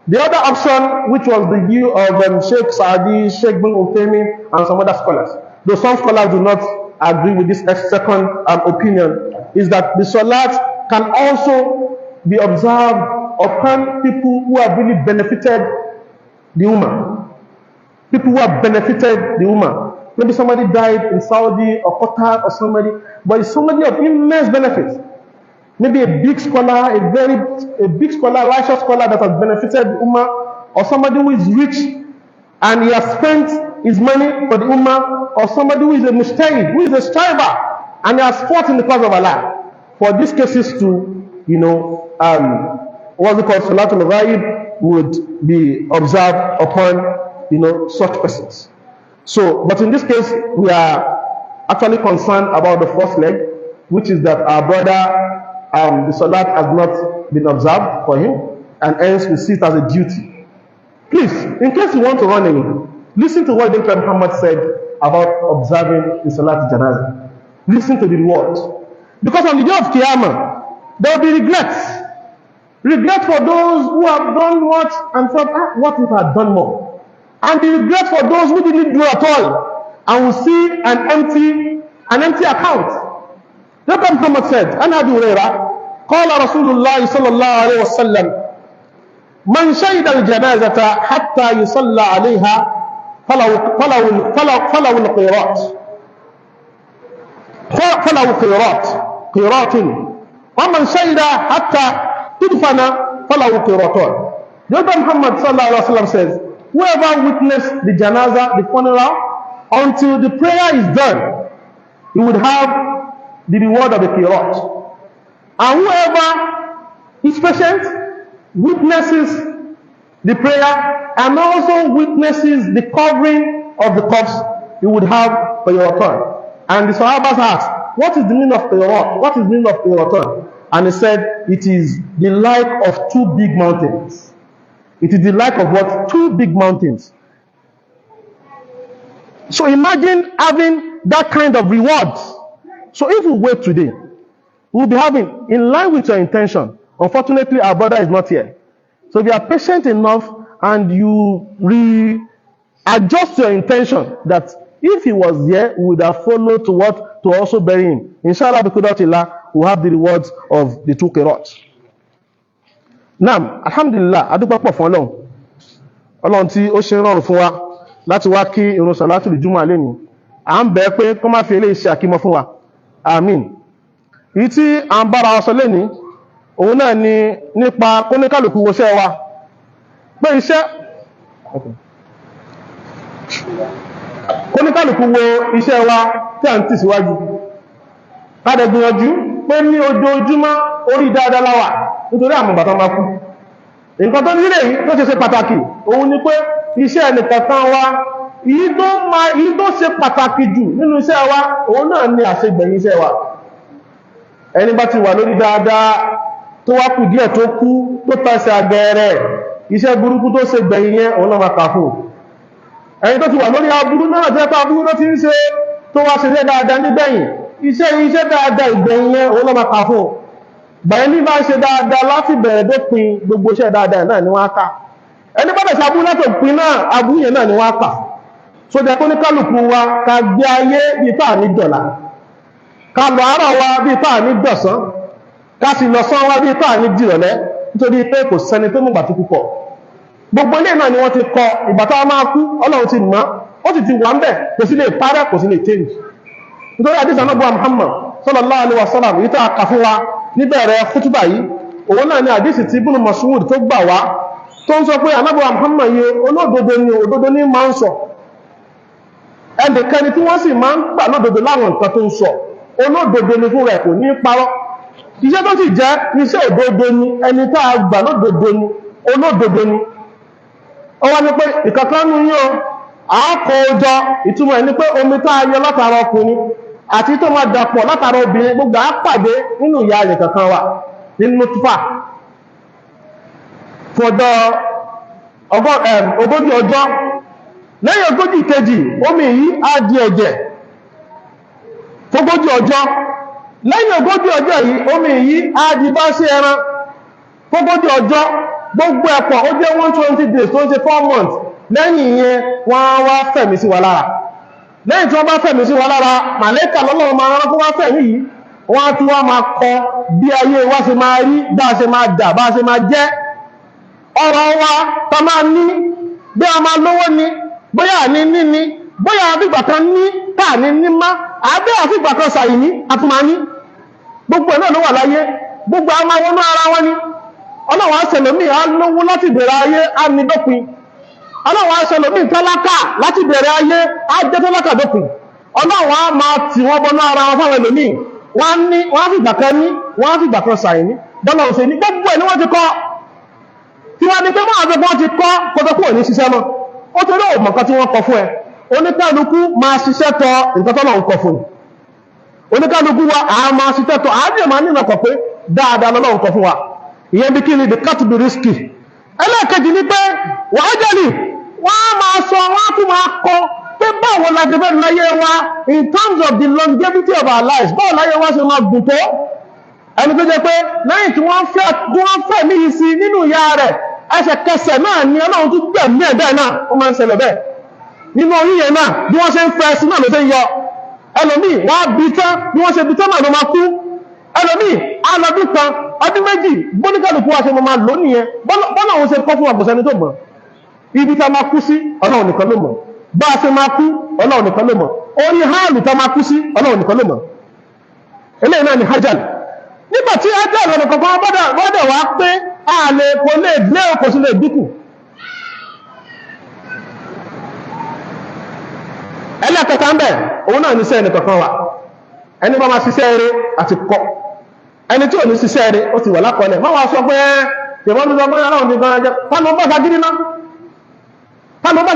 The other option, which was the view of Sheikh Saadi, Sheikh bin Uthaymeen, and some other scholars, though some scholars do not agree with this second opinion, is that the salat can also be observed upon people who have really benefited the ummah. People who have benefited the ummah. Maybe somebody died in Saudi or Qatar or somebody, but it's somebody of immense benefit. Maybe a big scholar, a big scholar, righteous scholar that has benefited the ummah, or somebody who is rich and he has spent his money for the ummah, or somebody who is a mujtahid, who is a striver, and he has fought in the cause of Allah. For these cases to, what's it called, Salatul Ghaib would be observed upon, such persons. So, but in this case, we are actually concerned about the first leg, which is that our brother, the salat has not been observed for him, and hence we see it as a duty. Please, in case you want to run away, listen to what the Prophet Muhammad said about observing the salat janazah. Listen to the rewards. Because on the day of Qiyamah, there will be regrets. Regret for those who have done what and thought, what if I had done more? And the regret for those who didn't do at all, and will see an empty account. The Prophet Muhammad said, "An Abi Hurairah, qala Rasulullah sallallahu alaihi wasallam, man shahida al-janazata hatta yusalla alayha, فله القيراط قيراط ومن شهد حتى تدفن فله قيراطان. The Prophet Muhammad sallallahu alaihi wasallam says, whoever witnessed the janaza, the funeral, until the prayer is done, he would have the reward of the qirat. And whoever is patient, witnesses the prayer, and also witnesses the covering of the corpse, he would have qiratan. And the Sahabas asked, what is the meaning of qirat? What is the meaning of qiratan? And he said, it is the like of two big mountains. It is the like of what? Two big mountains. So imagine having that kind of reward. So if we wait today, we'll be having, in line with your intention. Unfortunately, our brother is not here. So if you are patient enough and you readjust your intention that if he was here, we would have followed to what? To also bury him. Inshallah, we'll have the rewards of the two qirats. Naam, alhamdulillah, adúpẹ́ pọ̀ fún Ọlọ́run. Ọlọ́run tí ó ṣe rọrùn fún wa láti wá kí ìrun Salatul Jumu'ah lẹ́ni. À ń bẹ̀ pé kó má fi eléyìí ṣe àkímọ́ fún wa. Àmín. Èyí tí à ń bára wa sọ lẹ́ni, òun náà ni nípa kóníkálùkù wo iṣẹ́ wa. Pé iṣẹ́ kóníkálùkù wo iṣẹ́ wa tí à ń tì síwájú. Ká dẹ̀ gbìyànjú pé ní ojoojúmọ́ orí dáadáa la wà nítorí àmọ́ bàtà máa kú. Nǹkan tó nílé yìí tó ṣe pàtàkì òun ni pé iṣẹ́ ẹnìkankan wa èyí tó ṣe pàtàkì jù nínú iṣẹ́ wa òun náà ni àṣegbẹ̀yìn iṣẹ́ wa. Ẹni bá ti wà lórí dáadáa tó wá kù díẹ̀ tó kú tó tẹsẹ̀ àgẹ̀rẹ̀, iṣẹ́ burúkú tó ṣe gbẹ̀yìn yẹn òun náà máa kà fún. Ẹni tó ti wà lórí aburú náà jẹ́ pé aburú ló ti ń ṣe tó wá ṣe dáadáa nígbẹ̀yìn, iṣẹ́ dáadáa ìgbẹ̀yìn yẹn òun náà máa kà fún. Bẹ̀rẹ̀ ní bá ṣe dáadáa láti bẹ̀rẹ̀ dópin gbogbo iṣẹ́ dáadáa náà ni wọ́n á kà. Ẹni bá dẹ̀ ṣàbú láti òpin náà abú yẹn náà ni wọ́n á kà. So jẹ́ kó ní kálùkù wa ká gbé ayé bí táà ní dọ̀là, ká lọ àárọ̀ wa bí táà ní dọ̀sán, ká sì lọ sán wa bí táà ní dìrọ̀lẹ́, nítorí pé kò sẹ́ni tó mọ̀gbà tó púpọ̀. Gbogbo ilé náà ni wọ́n ti kọ ìgbà tá a máa kú, Ọlọ́run ti mọ̀, ó sì ti wà ń bẹ̀, kò sí lè parẹ́, kò sí lè change. Nítorí àdìsá náà bọ́ Muhammad sallallahu alaihi wasallam yìí tá a kà fún wa níbẹ̀rẹ̀ kútúbà yìí, òun náà ni àdìsí tí Ibn Mas'ud tó gbà wá tó ń sọ pé Ànábì Muhammad yìí olódodo ni òdodo ní máa ń sọ. Ẹnìkẹni tí wọ́n sì máa ń gbà lódodo láwọn nǹkan tó ń sọ, olódodo ni fún rẹ̀ kò ní parọ́. Iṣẹ́ tó sì jẹ́ iṣẹ́ òdodo ni, ẹni tá a gbà lódodo ni, olódodo ni. Ó wá ní pé ìkankan nú yín o, àákọ ọjọ́ ìtumọ̀ ẹ̀ ní pé omi tá a yọ látara ọkùnrin àti tó máa dàpọ̀ látara obìnrin gbogbo á pàdé nínú ìyá rẹ̀ kankan wà nínú túfà fọ̀dọ̀ ogójì ọjọ́. Lẹ́yìn ogójì kejì omi yìí á di ẹ̀jẹ̀ fógójì ọjọ́. Lẹ́yìn ogójì ọjọ́ yìí omi yìí á di bá sí ẹran fógójì ọjọ́. Gbogbo ẹ̀pọ̀ ó jẹ́ 120 days tó ń ṣe 4 months. Lẹ́yìn ìyẹn wọ́n wá fẹ̀mí sí wa lára. Lẹ́yìn tí wọ́n bá fẹ̀mí sí wa lára, màlẹ́kà lọ́lọ́run máa rán fún wá fẹ̀mí yìí, wọ́n á tún wá máa kọ bí ayé wa ṣe máa rí, bá a ṣe máa dà, bá a ṣe máa jẹ́. Ọ̀rọ̀ wa ta máa ní, bí a máa lówó ni, bóyá ní níní, bóyá àfígbà kan ní tàà ní ní má, àbẹ́ àfígbà kan sàì ní, àtúmà ní. Gbogbo ẹ̀ náà ló wà láyé, gbogbo a máa wọnú ara wọn ni. Ọlọ́run aṣẹlòmí á lówó láti bẹ̀rẹ̀ ayé, á ní dópin. Ọlọ́run aṣẹlòmí tálákà láti bẹ̀rẹ̀ ayé, á jẹ́ tálákà dópin. Ọlọ́run á máa tì wọ́n bọnú ara wọn fáwọn ẹlòmí. Wọ́n á fìgbà kan ní, wọ́n á fìgbà kan sàì ní. Bọ́lá òṣè ní gbogbo ẹ̀ ni wọ́n ti kọ́. Tí wọ́n ní pé máa fẹ́ wọ́n ti kọ́ kótókù ò ní ṣiṣẹ́ mọ́. Ó torí òmọ̀ kan tí wọ́n kọ fún ẹ. Oníkálukú máa ṣiṣẹ́ tọ nǹkan tọ́lọ̀ ń kọ fún ni. Oníkálukú wa a máa ṣiṣẹ́ tọ, àádìí máa nínú ọkọ̀ pé dáadáa lọ́lọ́run kọ fún wa. Ìyẹn bí kí ni the cut to be risky. Ẹlẹ́ẹ̀kejì ni pé wàá jẹ́lì, wọ́n á máa sọ, wọ́n á tún máa kọ pé báwo la ṣe fẹ́ láyé wa in terms of the longevity of our lives, báwo láyé wa ṣe máa gùn tó. Ẹni tó jẹ́ pé lẹ́yìn tí wọ́n fẹ́ mí yìí sí nínú ìyá rẹ̀, ẹsẹ̀kẹsẹ̀ náà ni Ọlọ́run tún gbẹ̀mí ẹ̀ bẹ́ẹ̀ náà, ó máa ń ṣẹlẹ̀ bẹ́ẹ̀. Nínú oríyẹ náà, bí wọ́n ṣe ń fẹ́ sí náà ló ṣe ń yọ. Ẹlòmíì wọ́n á bí tán, bí wọ́n ṣe bí tán náà ló máa kú. Ẹlòmíì á lọ́dún kan, ọdún méjì, bóníkàlùkù wa ṣe máa lò nìyẹn. Bọ́lá òun ṣe kọ́ fún àgbọ̀sẹ́ni tó mọ̀. Ibi tá máa kú sí, Ọlọ́run nìkan ló mọ̀. bá ṣe máa kú Ọlọ́run nìkan ló mọ̀ orí háàlù tó máa kú sí Ọlọ́run nìkan ló mọ̀ eléyìí náà ni hajjal nígbàtí hajjal ọ̀nà kankan bọ́dẹ̀ wá pé ààlè kò lè lé òkò sí lè dínkù ẹlẹ́kẹta ń bẹ̀ òun náà ní sẹ́ ẹni kankan wà ẹni bá máa ṣiṣẹ́ eré àti kọ́ ẹni tí ò ní ṣiṣẹ́ eré ó ti wà lákọọ́lẹ̀ má wá sọ pé tèmọ́n tó sọ pé Ọlọ́run ti gan-an jẹ́ tánú bá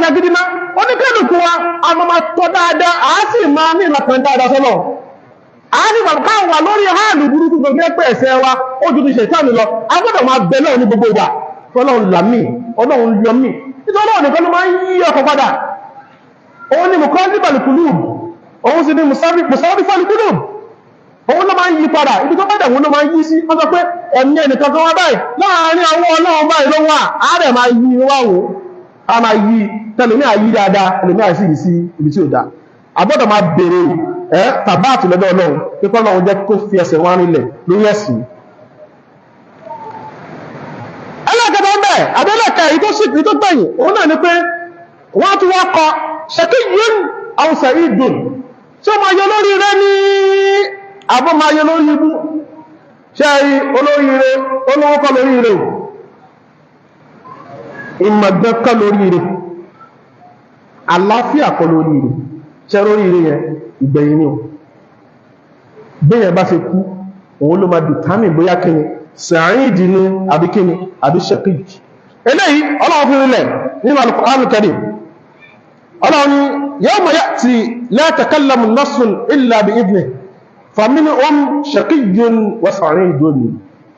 ṣagídí ná oníkẹ́lùkù wa a máa tọ́ dáadáa a sì máa ní ìlàkàn dáadáa sọ́lọ̀ a ní bàbá wà lórí háàlù burúkú gbogbo ẹgbẹ́ ẹ̀ṣẹ̀ wa ó ju ti ṣètánù lọ a gbọ́dọ̀ máa bẹ náà ní gbogbo ìgbà Ọlọ́run là mí Ọlọ́run yọ mí nítorí Ọlọ́run nìkan ló máa ń yí ọkọ̀ padà òun ni muqallibal qulub òun sì ni musarrifal qulub òun ló máa ń yí padà ibi tó padà òun ló máa ń yí sí wọ́n sọ pé ẹ̀mí ẹnìkan kan wá báyìí láàárín àwọn Ọlọ́run báyìí ló wà á rẹ̀ máa yí wá wò a máa yí tẹlẹmí àyí dáadáa tẹlẹmí àyí sí sí ibi tí ó dá àbọ́dọ̀ máa bèèrè tàbáàtì lọ́dọ̀ Ọlọ́run pípọ́ Ọlọ́run jẹ́ kó fi ẹsẹ̀ wá nílẹ̀ lórí ẹ̀sìn ẹlẹ́kẹ̀ẹ́ ń bẹ̀ àbẹ́lẹ̀kẹ̀ èyí tó sì fi tó gbẹ̀yìn òun náà ni pé wọ́n tún wá kọ shaqiyyun aw sa'idun tí ó máa yọ lórí rẹ ní àbọ́ máa yọ lórí ibú ṣe rí olórí rẹ olówó kọ́ lórí rẹ ìmọ̀gbẹ́ kọ́ lórí rẹ àlàáfíà kọ́ lórí rẹ ṣe lórí rẹ yẹn ìgbẹ̀yìn ni bẹ́yẹn bá ṣe kú òun ló máa dìtámì bóyá kíni sa'idi ni àbí kíni àbí shaqiyy eléyìí Ọlọ́run fi rinlẹ̀ nínú Al-Qur'an Al-Karim Ọlọ́run yawma ya'ti la takallamu nafsun illa bi'idhnihi faminhum shaqiyyun wa sa'idun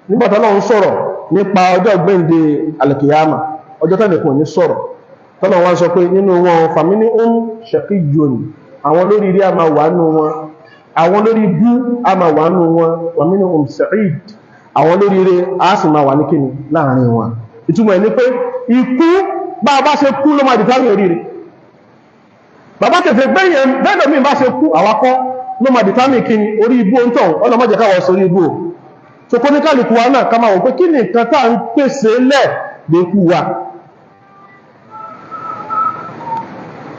nígbàtí Ọlọ́run sọ̀rọ̀ nípa ọjọ́ gbẹ̀ǹde al-qiyama ọjọ́ tẹ́lẹ̀ kò ní sọ̀rọ̀ tọ́lọ̀ wọ́n sọ pé nínú wọn faminhum shaqiyyun àwọn lórí rí a máa wà nù wọn àwọn lórí bú a máa wà nù wọn wa minhum sa'id àwọn lórí rí a sì máa wà ní kíni láàrin wọn ìtumọ̀ ní pé ikú bá bá ṣe kú ló máa dìtàrí orí rí bàbá kẹfẹ́ bẹ́ẹ̀dọ̀ mi bá ṣe kú àwakọ́ ló máa dìtàrí kíni orí ibú oúntọ̀ ọlọ́mọ́jẹ̀ káwọ̀ sórí ibú so kó ní kálùkù wa náà ká máa wọ́n pé kí ni nǹkan tá ń pèsè lẹ̀ lè kú wa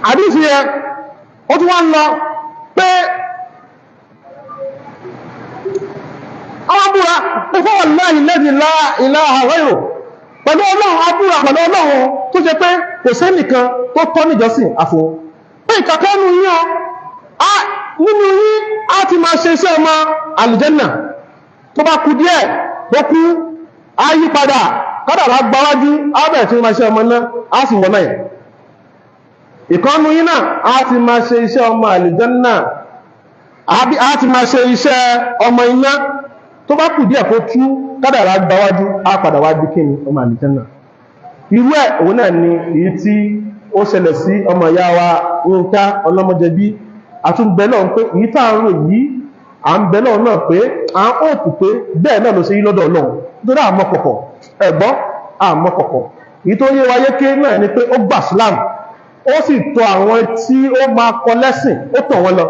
àdísì yẹ ó tún wá ń lọ pé àwọn búra pé fọ́wọ̀ láàrín alladhi la ilaha ghayruhu pẹ̀lú Ọlọ́run abúra pẹ̀lú Ọlọ́run tó ṣe pé kò sẹ́nìkan tó tọ́ níjọsìn àfihàn pé ìkàkẹ́nu yíò nínú yí á ti máa ṣe iṣẹ́ ọmọ àlùjẹ́nà tó bá kú díẹ̀ tó kú ayípadà kádàrá gbáwájú ábẹ̀ tí máa ṣe ọmọ náà á sì mọ̀ náà ìkọ́nù yí náà á ti máa ṣe iṣẹ́ ọmọ àlùjẹ́nà á ti máa ṣe iṣẹ́ ọmọ iná tó bá kù díẹ̀ kó tú kádàrá gbáwájú á padà wá bí kíni ọmọ àlùjẹ́nà irú ẹ̀ òun náà ni èyí tí ó ṣẹlẹ̀ sí ọmọ ìyá wa Yínká Ọlọ́mọjẹbí àtúnbẹ̀lọ́ pé èyí tá ń rò yìí à ń bẹ̀lọ́ náà pé à ń òpù pé bẹ́ẹ̀ náà ló ṣe yí lọ́dọ̀ Ọlọ́run nítorí àmọ́kọ̀kọ̀ ẹ̀gbọ́n àmọ́kọ̀kọ̀ èyí tó yé wáyé ké náà ni pé ó gbà Islam ó sì tọ̀ àwọn tí ó máa kọ lẹ́sìn ó tọ̀ wọn lọ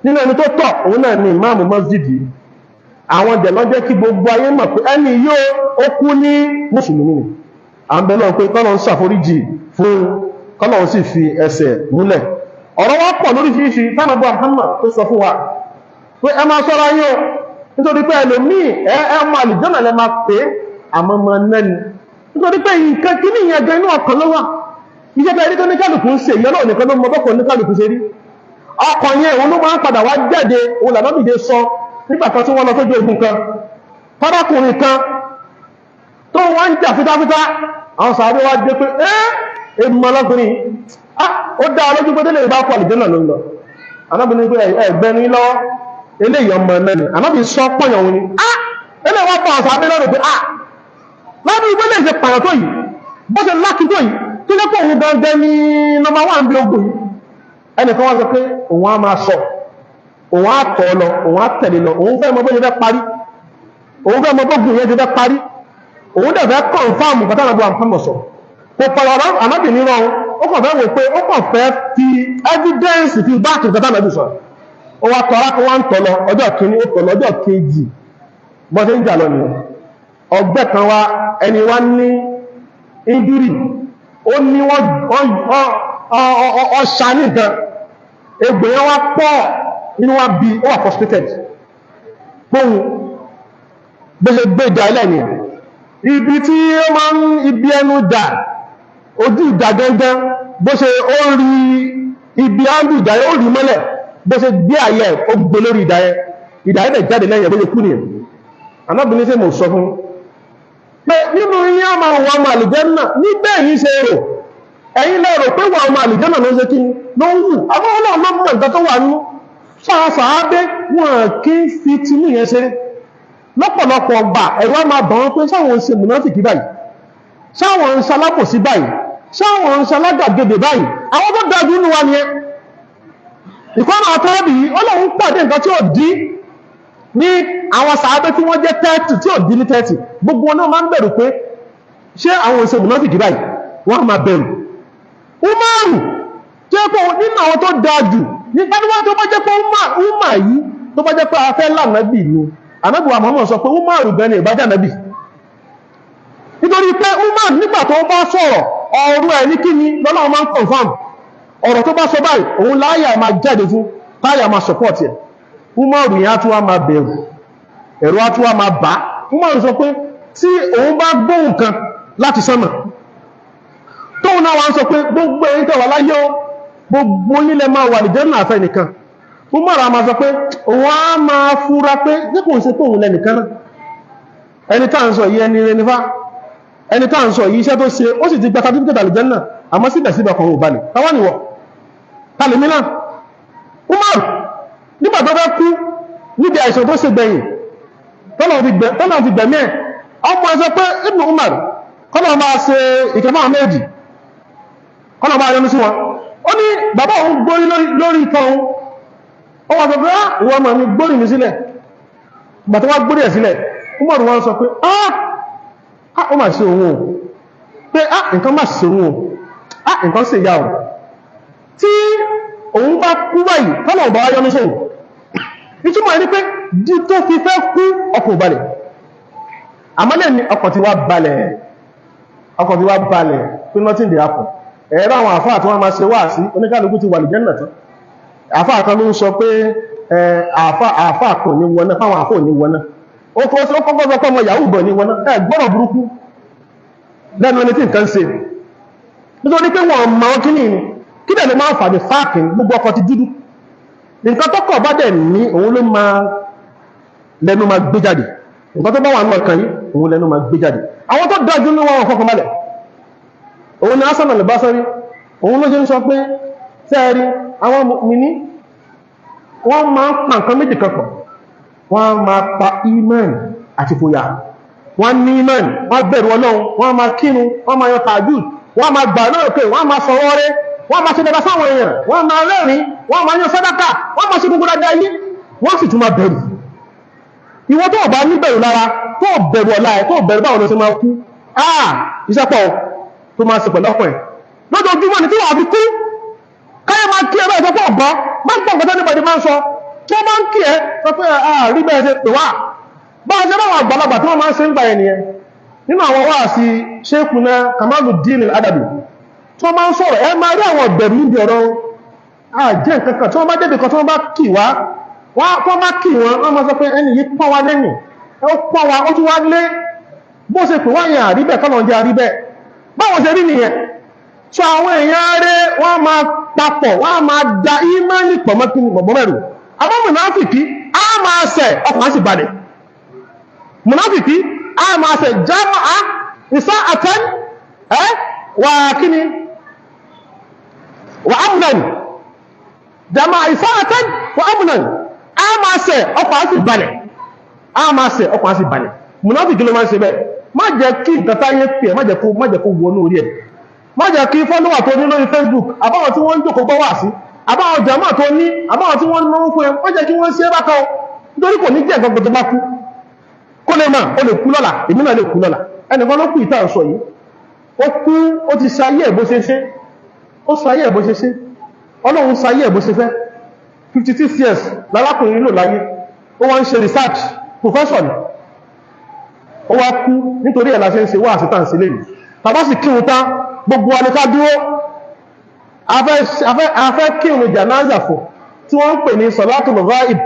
nínú ẹni tó tọ̀ òun náà ni ìmáàmù mọ́sídìí àwọn dẹ̀lọ́ jẹ́ kí gbogbo ayé mọ̀ pé ẹni yóò ó kú ní mùsùlùmí ni à ń bẹ̀lọ́ pé kọ́lọ̀ ń ṣàforíjì fún kọ́lọ̀ sì fi ẹsẹ̀ múlẹ̀ ọ̀rọ̀ wá pọ̀ lóríṣiríṣi tánàbọ̀ Muhammad tó sọ fún wa pé ẹ máa ṣọ́ra yín o nítorí pé ẹlòmíì ẹ mọ àlùjọ́nà lẹ máa pè é àmọ́ mọ nẹ́ni nítorí pé nǹkan kí ní ìyẹn gan inú ọkàn ló wà iṣẹ́ tẹ́ rí tó ní kálukú ń ṣe ìyẹn náà nìkan ló mọ bọ́kọ̀ ní kálukú ṣe rí ọkàn yẹn òun ló máa ń padà wá jáde òun lànà bìde sọ nígbà kan tí wọ́n lọ sójú ogun kan fọ́dọ́kùnrin kan tó wọ́n ń jà fítafíta àwọn sàárè wá dé pé èmọ̀ lọ́kùnrin ó dá ọlójú pé tẹ́lẹ̀ ìbá kọ àlùjànnà ló ń lọ anábìnrin pé ẹgbẹ́ni lọ́wọ́ eléyìí ọmọ ẹ̀mẹ́ni anábìnrin sọ pọ̀yàn wọn ni eléyìí wọ́n pa àṣà abẹ́lẹ́rù pé lábí ìgbé lè ṣe pààyàn tó yìí bó ṣe láti tó yìí tó lẹ́pọ̀ òun gangan ní nọ́mbà 1 bí ogun yìí ẹnìkan wá sọ pé òun á máa sọ òun á tọ̀ lọ òun á tẹ̀lé lọ òun fẹ́ mọ bó ṣe fẹ́ parí òun fẹ́ mọ bógun yẹn ṣe fẹ́ parí òun dẹ̀ fẹ́ kọ̀ǹfàmù kátàlàbọ̀ àmọ́sọ̀ kò pọ̀lọ̀rọ̀ anábìnrin rán ó kàn fẹ́ wò pé ó kàn fẹ́ fi evidence fi báàkì kátàlàbọ̀ sọ ó wá tọ́ra kó wá ń tọ̀ lọ ọjọ́ kìíní ó tọ̀ lọ́jọ́ kejì bọ́dé ń jà lọ nìyẹn ọgbẹ́ kan wá ẹni wá ní injury ó ní ọ̀ṣà nìkan egbò yẹn wá pọ̀ inú wa bí ó wà frustrated gbóhun gbèsè gbé ìdá ilẹ̀ ni ibi tí ó máa ń ibi ẹnu dà ojú ìdá gẹ́gẹ́ bó ṣe ó rí ibi áńdù ìdá yẹn ó rí mọ́lẹ̀ bó ṣe gbé ayẹ ó gbé lórí ìdá yẹn jáde lẹ́yìn bó ṣe kú nìyẹn anábìnrin ṣe mo sọ fún pé nínú yín á máa wọ ọmọ àlùjànnà níbẹ̀ yìí ṣe rò ẹ̀yin lẹ́rò pé wà ọmọ àlùjànnà ló ṣe kí ló ń wù àwọn ọlọ́run náà mọ̀ nǹkan tó wà nínú sàábé wọn kí ń fi tinú yẹn ṣeré lọ́pọ̀lọpọ̀ ọgbà ẹ̀rọ á máa bà wọ́n pé sáwọn ń ṣe mùnáfìkì báyìí sáwọn ń ṣalábòsí báyìí sáwọn ń ṣalágàgèdè báyìí àwọn tó dájú nínú wa nìyẹn ìkọ́nà àtọ́bì ọlọ́run pàdé nǹkan tí ó dí ní àwọn sàábé tí wọ́n jẹ́ 30 tí ò dín ní 30 gbogbo wọn náà máa ń bẹ̀rù pé ṣé àwọn òṣèlú náà fìdí báyìí wọ́n máa bẹ̀rù Umaru tí ó pọ̀ nínú àwọn tó dáa jù ní pàdíwá tó bá jẹ́ pé Umar yìí tó bá jẹ́ pé afẹ́ lànàbì ni Ànábì wa Muhammad sọ pé Umaru gan ni ìbájá nàbì nítorí pé Umar nígbà tó bá sọ̀rọ̀ ọ̀rọ̀ ẹ̀ ní kíni lọ́nà máa ń confirm ọ̀rọ̀ tó bá sọ báyìí òun láyà máa jáde fún táyà máa support ẹ̀ Umaru yẹn á tún wá máa bẹ̀rù ẹ̀rọ á tún wá máa bá Umaru sọ pé tí òun bá gbóhùn kan láti sánmà tóun náà wá ń sọ pé gbogbo èyí tó wà láyé gbogbo nílẹ̀ máa wà nìjẹ́ náà fẹ́ nìkan Umaru á máa sọ pé òun á máa fura pé dípò ń ṣe pé òun lẹ́nìkan náà ẹni tá à ń sọ yìí ẹni rẹ nífà ẹni tá à ń sọ yìí iṣẹ́ tó ṣe ó sì ti gba certificate àlùjẹ́ náà àmọ́ síbẹ̀síbẹ̀ kan ò balẹ̀ táwọn nìwọ̀ tàlẹ́mí náà Umaru nígbà tó bá kú níbi àìsàn tó ṣe gbẹ̀yìn tọ́nà fi gbẹ̀mí ẹ̀ ọmọ ẹ̀sọ pé Ibn Umar kọ́nà máa ṣe ìkẹfà méjì kọ́nà máa yọnu sí wọn ó ní bàbá òun gbórí lórí ìtọ́ òun ó wà sọ pé ìwọ ọmọ mi gbórí mi sílẹ̀ ìgbà tó wá gbórí ẹ̀ sílẹ̀ Umar wọn sọ pé ó mà ṣe òun o pé nǹkan má ṣe òun o nǹkan ṣe ìyá o tí òun bá kú báyìí kọ́nà ọba yọnu sí òun ìtumọ̀ ẹni pé dí tó fi fẹ́ kú ọkọ̀ balẹ̀ àmọ́lẹ̀ ni ọkọ̀ ti wá balẹ̀ pé nothing dey happen ẹ̀rọ àwọn àfáà tí wọ́n máa ṣe wá sí oníkálukú ti wà lè jẹ́nà tán àfáà kan ló ń sọ pé àfáà kò ní wọná fáwọn àfáà ní wọná ó kọ́kọ́ sọ pé ọmọ yahoo bọ̀ ní wọná gbọ́nà burúkú lẹ́nu ẹni tí nǹkan ṣe nítorí pé wọ́n mọ̀ kíní ni kí dẹ̀ ló máa fà ní fáàkì gbogbo ọkọ̀ ti dúdú nǹkan tó kọ̀ bá dẹ̀ ní òun ló máa lẹ́nu máa gbé jáde nǹkan tó bá wà ní ọkàn yìí òun lẹ́nu máa gbé jáde àwọn tó dájú ní wọn fọ́kàn balẹ̀ òun ni Hasan al-Basri òun ló jẹ́ ń sọ pé tẹ́ẹ̀rí àwọn mùmínì wọ́n máa ń pa nǹkan méjì kan pọ̀ wọ́n máa pa iman àti fòyà wọ́n ní iman wọ́n bẹ̀rù Ọlọ́run wọ́n máa kírun wọ́n máa yọ tahajjud wọ́n máa gbà lóòkè wọ́n máa sọ̀rọ̀ rẹ̀ wọ́n máa ṣe dáadáa sáwọn èèyàn wọ́n máa rẹ́rìn wọ́n máa yan sàdákà wọ́n máa ṣe gbogbo dáadáa yìí wọ́n sì tún máa bẹ̀rù ìwọ tó bá ní bẹ̀rù lára tó bẹ̀rù ọ̀la ẹ̀ tó bẹ̀rù báwọn ló ṣe máa kú iṣẹ́ pọ̀ tó máa ṣe pẹ̀lú ọkọ̀ ẹ̀ lójoojúmọ́ ni tí wọ́n fi kú káyọ̀ máa kí ẹ bẹ́ẹ̀ tó pọ̀ gbọ́ máa ń pọ̀ nǹkan tó níbàdí máa ń sọ tí wọ́n máa ń kí ẹ sọ pé rí bẹ́ẹ̀ ṣe pè wá bá a ṣe báwọn àgbàlagbà tí wọ́n máa ń ṣe ń gbà ẹ̀ nìyẹn nínú àwọn wáàsí Sheikhuna Kamaluddin al-Adabi tí wọ́n máa ń sọ̀rọ̀ ẹ máa rí àwọn ọ̀bẹ̀rù níbi ọ̀rọ̀ àjẹ́ nǹkan kan tí wọ́n bá débi kan tí wọ́n bá kì wá wọ́n bá kì wọ́n máa sọ pé ẹni yìí pọ́n wa lẹ́yìn ó pọ́n wa ó tún wá lé bó ṣe pè wá yẹn àríbẹ̀ kọ́nà jẹ́ àríbẹ̀ báwọn ṣe rí nìyẹn tí àwọn èèyàn rẹ̀ wọ́n máa papọ̀ wọ́n máa da ìmánì pọ̀ mọ́ kí bọ̀bọ̀ mẹ́rù àmọ́ mùnáfìkì á máa ṣẹ̀ ọkàn á sì balẹ̀ mùnáfìkì á máa ṣẹ̀ jámọ́ á ìsá àtẹ́n wà kíni wà ámùnàn jama ìsáàtàn wà ámùnàn á máa ṣẹ̀ ọkàn á sì balẹ̀ mùnáfìkì ló máa ń ṣe bẹ́ẹ̀ má jẹ́ kí nǹkan táyé pè má jẹ́ kó wọnú orí ẹ̀ má jẹ́ kí fọ́lọ́wà tó ní lórí Facebook àbáwọn tí wọ́n ń jòkó gbọ́ wà sí àbáwọn jàmá tó ní àbáwọn tí wọ́n ń náwó fún ẹ má jẹ́ kí wọ́n ṣe bákan nítorí kò ní jẹ́ nǹkan gbogbo bá kú kó lè máa ó lè kú lọ́la èmi náà lè kú lọ́la ẹnìkan ló kú ìta sọ yìí ó kú ó ti sayé ẹ̀ bó ṣe ṣe ó sayé ẹ̀ bó ṣe ṣe Ọlọ́run sayé ẹ̀ bó ṣe fẹ́ 56 years lálákùnrin lò láyé ó wá ń ṣe research professor ni ó wá kú nítorí ẹ̀ la ṣe ń ṣe wá àṣetàn sílé yìí tàbá sì kírun tán gbogbo alẹ́ká dúró afẹ́ kírun janaza fún tí wọ́n ń pè ní salatul ghaib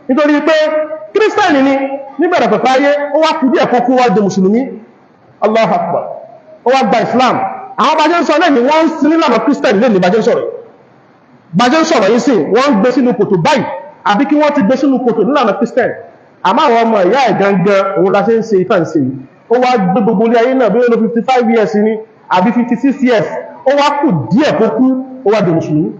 nítorí pé kírísítẹ̀nì ni níbẹ̀rẹ̀ pẹ̀pẹ̀ ayé ó wá kú díẹ̀ kókó wá di mùsùlùmí Allahu Akbar ó wá gba Islam àwọn bàjẹ́ ń sọ náà ni wọ́n ń sin nílànà kírísítẹ̀nì lè ní bàjẹ́ ń sọ̀rọ̀ yìí sí wọ́n ń gbé sínú kòtò báyìí àbí kí wọ́n ti gbé sínú kòtò nílànà kírísítẹ̀nì àmọ́ àwọn ọmọ ìyá ẹ̀ gangan òun la ṣe ń ṣe ìtàn ṣe yìí ó wá gbé gbogbo ilé ayé náà bí ó lọ 55 years ni àbí 56 years ó wá kù díẹ̀ kó kú ó wá di mùsùlùmí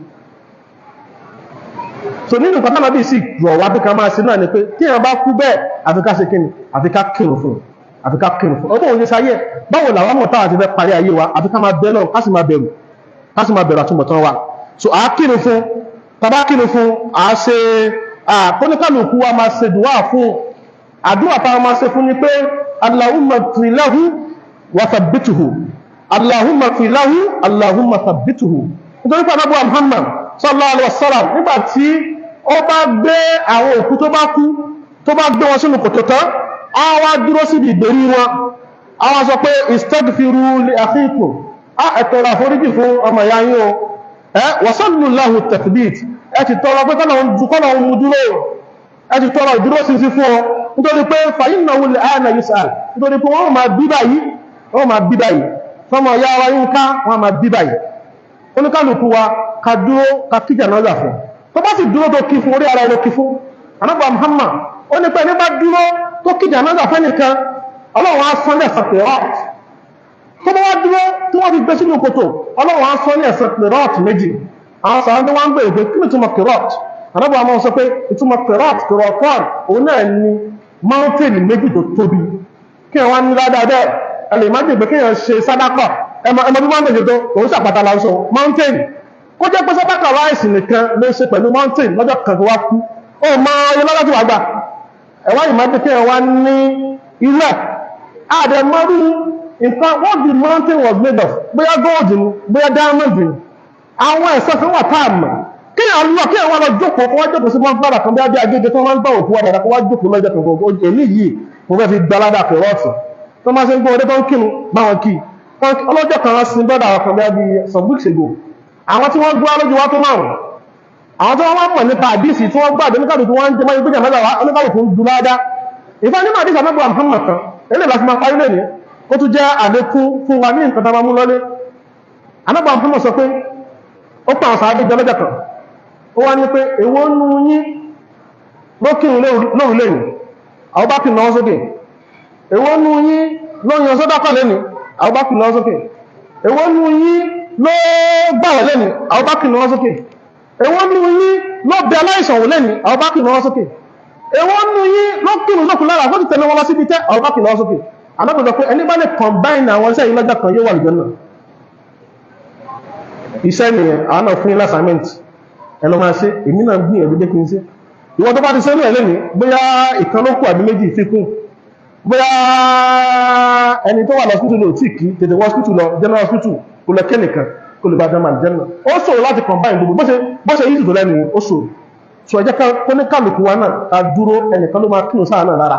so nínú nǹkan tánà bí sí rọ̀ wá bí ká máa ṣe náà ni pé tí èèyàn bá kú bẹ́ẹ̀ àfi ká ṣe kíni àfi ká kírun fún ọdún òun ṣe sáyé báwo làwọn mọ̀ táwọn ti fẹ́ parí ayé wa àfi ká máa bẹ́ náà ká sì máa bẹ̀rù àtúbọ̀tán wa so a kírun fún tàbá kírun fún a ṣe kóníkàlùkù wa máa ṣe dùwà fún àdúrà táwọn máa ṣe fún ni pé Allahumma ighfir lahu wa thabbithu Allahumma ighfir lahu Allahumma thabbithu nítorí pé Ànábì Muhammad sallallahu alaihi wasallam nígbà tí ó bá gbé àwọn òkú tó bá kú tó bá gbé wọn sínú kòtò tán a wá dúró síbi ìgbèrí wọn a wá sọ pé istaghfiru li akhikum ẹ tọrọ àforíjì fún ọmọ ìyá yín o wa sallu lahu tathbit ẹ ti tọrọ pé kọ́nà mú dúró ẹ ti tọrọ ìdúró sí fún ọ nítorí pé fa innahu al-ana yus'al nítorí pé wọ́n máa bí báyìí fọmọ ìyá wa yín ká wọ́n máa bí báyìí oníkálùkù wa ká dúró ká kí jánásà fún tó bá sì dúró tó kí fún orí ara ẹ̀rọ kí fún Ànábì Muhammad ó ní pé ní bá dúró tó kí jánásà fẹ́ nìkan Ọlọ́run á sọ ní ẹ̀san qirā'at tó bá wá dúró tí wọ́n fi gbé sínú kòtò Ọlọ́run á sọ ní ẹ̀san qirā'at méjì àwọn sàrán tó wá ń bèèrè pé kí ni ìtumọ̀ qirā'at Ànábì Muhammad sọ pé ìtumọ̀ qirā'at òun náà ni mountain méjì tó tóbi kí wọ́n ní ládàá ẹlẹ́ ìmájì pé kí wọ́n ṣe sàdákà ẹmọ bí wọ́n bèèrè tó òun sàpàtà láńsọ mountain kó jẹ́ pé sàdákà ráìsì nìkan ló ṣe pẹ̀lú mountain lọ́jọ́ kan tó wá kú ó máa yẹ lọ́jọ́ tó wà gbà ẹ̀wọ́n ìmájì kí wọ́n ní ilẹ̀ àdẹ̀mọ́rú nǹkan what the mountain was made of bóyá gold ni bóyá diamond ni àwọn ẹ̀sọ́ kan wà táàmù kí àwọn lọ jókòó kó wá jókòó sí mọ́ fúnra kan bí agége tó máa ń gbà òkú ọ̀dàdà kó wá jókòó lọ́jọ́ kan gbogbo èlé yìí mo fẹ́ fi gbalada kẹrọ́ọ̀tì tó máa ṣe ń gbọ́ ọdẹ tó ń kínu báwọn kí ọlọ́jọ́ kan wá sí bọ́dà ọkàn bí some weeks ago àwọn tí wọ́n gbọ́ lójú wá tó márùn àwọn tí wọ́n wá mọ̀ nípa àdísì tí wọ́n gbọ́ àdéníkàlùkù wọ́n ń jẹ mọ́ ìgbéjà mẹ́ta wá oníkàlùkù ń du láadá ìfẹ́ nínú àdísì Ànábì Muhammad kan eléyìí láti máa parí lẹ́ni ó tún jẹ́ àlékún fún wa ní nǹkan tá a máa mú lọ́lé Ànábì Muhammad sọ pé ó pa àwọn sàábé jọ lọ́jọ́ kan ó wá ní pé èwo nú yín lókìrún lóòrùn lẹ́yìn àwọn bá kì náà sókè èwo nú yín ló yan sọ́dákọ̀ lẹ́ni àwọn bá kì náà sókè èwo nú yín ló gbàwẹ̀ lẹ́ni àwọn bá kì náà sókè èwo nú yín ló bẹ aláìsàn wò lẹ́ni àwọn bá kì náà sókè èwo nú yín ló kírun lókùn lára fún tẹ̀lé wọn lọ síbi tẹ́ àwọn bá kì náà sókè alábòjọ pé ẹni bá lè combine àwọn iṣẹ́ yìí lọ́jọ́ kan yóò wà lùjọ́ náà iṣẹ́ nìyẹn àwọn náà fún yín lásàmẹ́ntì ẹlọ máa ṣe èmi náà gbìyànjú jẹ́ kí n ṣe ìwọ́n tó bá ti sẹ́rù ẹ̀ lẹ́ni bóyá ìkanlókù àbí méjì fikún bóyá ẹni tó wà lọ hospital lò tí kí tètè wọ́n hospital lọ general hospital kò lọ kẹ́nìkan kò lè bá jẹ́ máa jẹ́nà ó ṣòro láti combine gbogbo bó ṣe yìí tó lẹ́nu ó ṣòro so ẹjẹ́ kó ní kálukú wa náà ká dúró ẹnìkan ló máa kírun sáà náà lára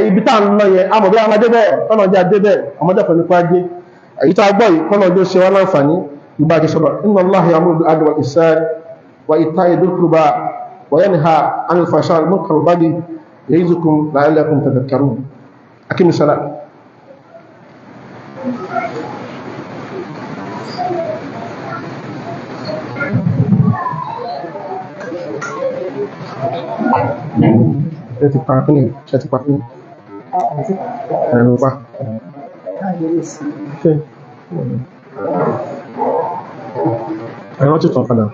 ibi tá à ń lọ yẹn amọ̀ bí wọn adé bẹ́ẹ̀ tọ́nà jẹ́ adé bẹ́ẹ̀ ọmọdé pẹ̀lú pàjẹ́ èyí tó agbọ́ yìí kọ́nà ọjọ́ ṣe wá láǹfààní ìbájẹ́ sọ́dọ̀ inna Allaha ya'muru bil 'adli wal ihsan وإيتاء ذي القربى وينهى عن الفحشاء والمنكر والبغي يعظكم لعلكم تذكرون أقم الصلاة Saya pakai jangan lupa ayo cepat padang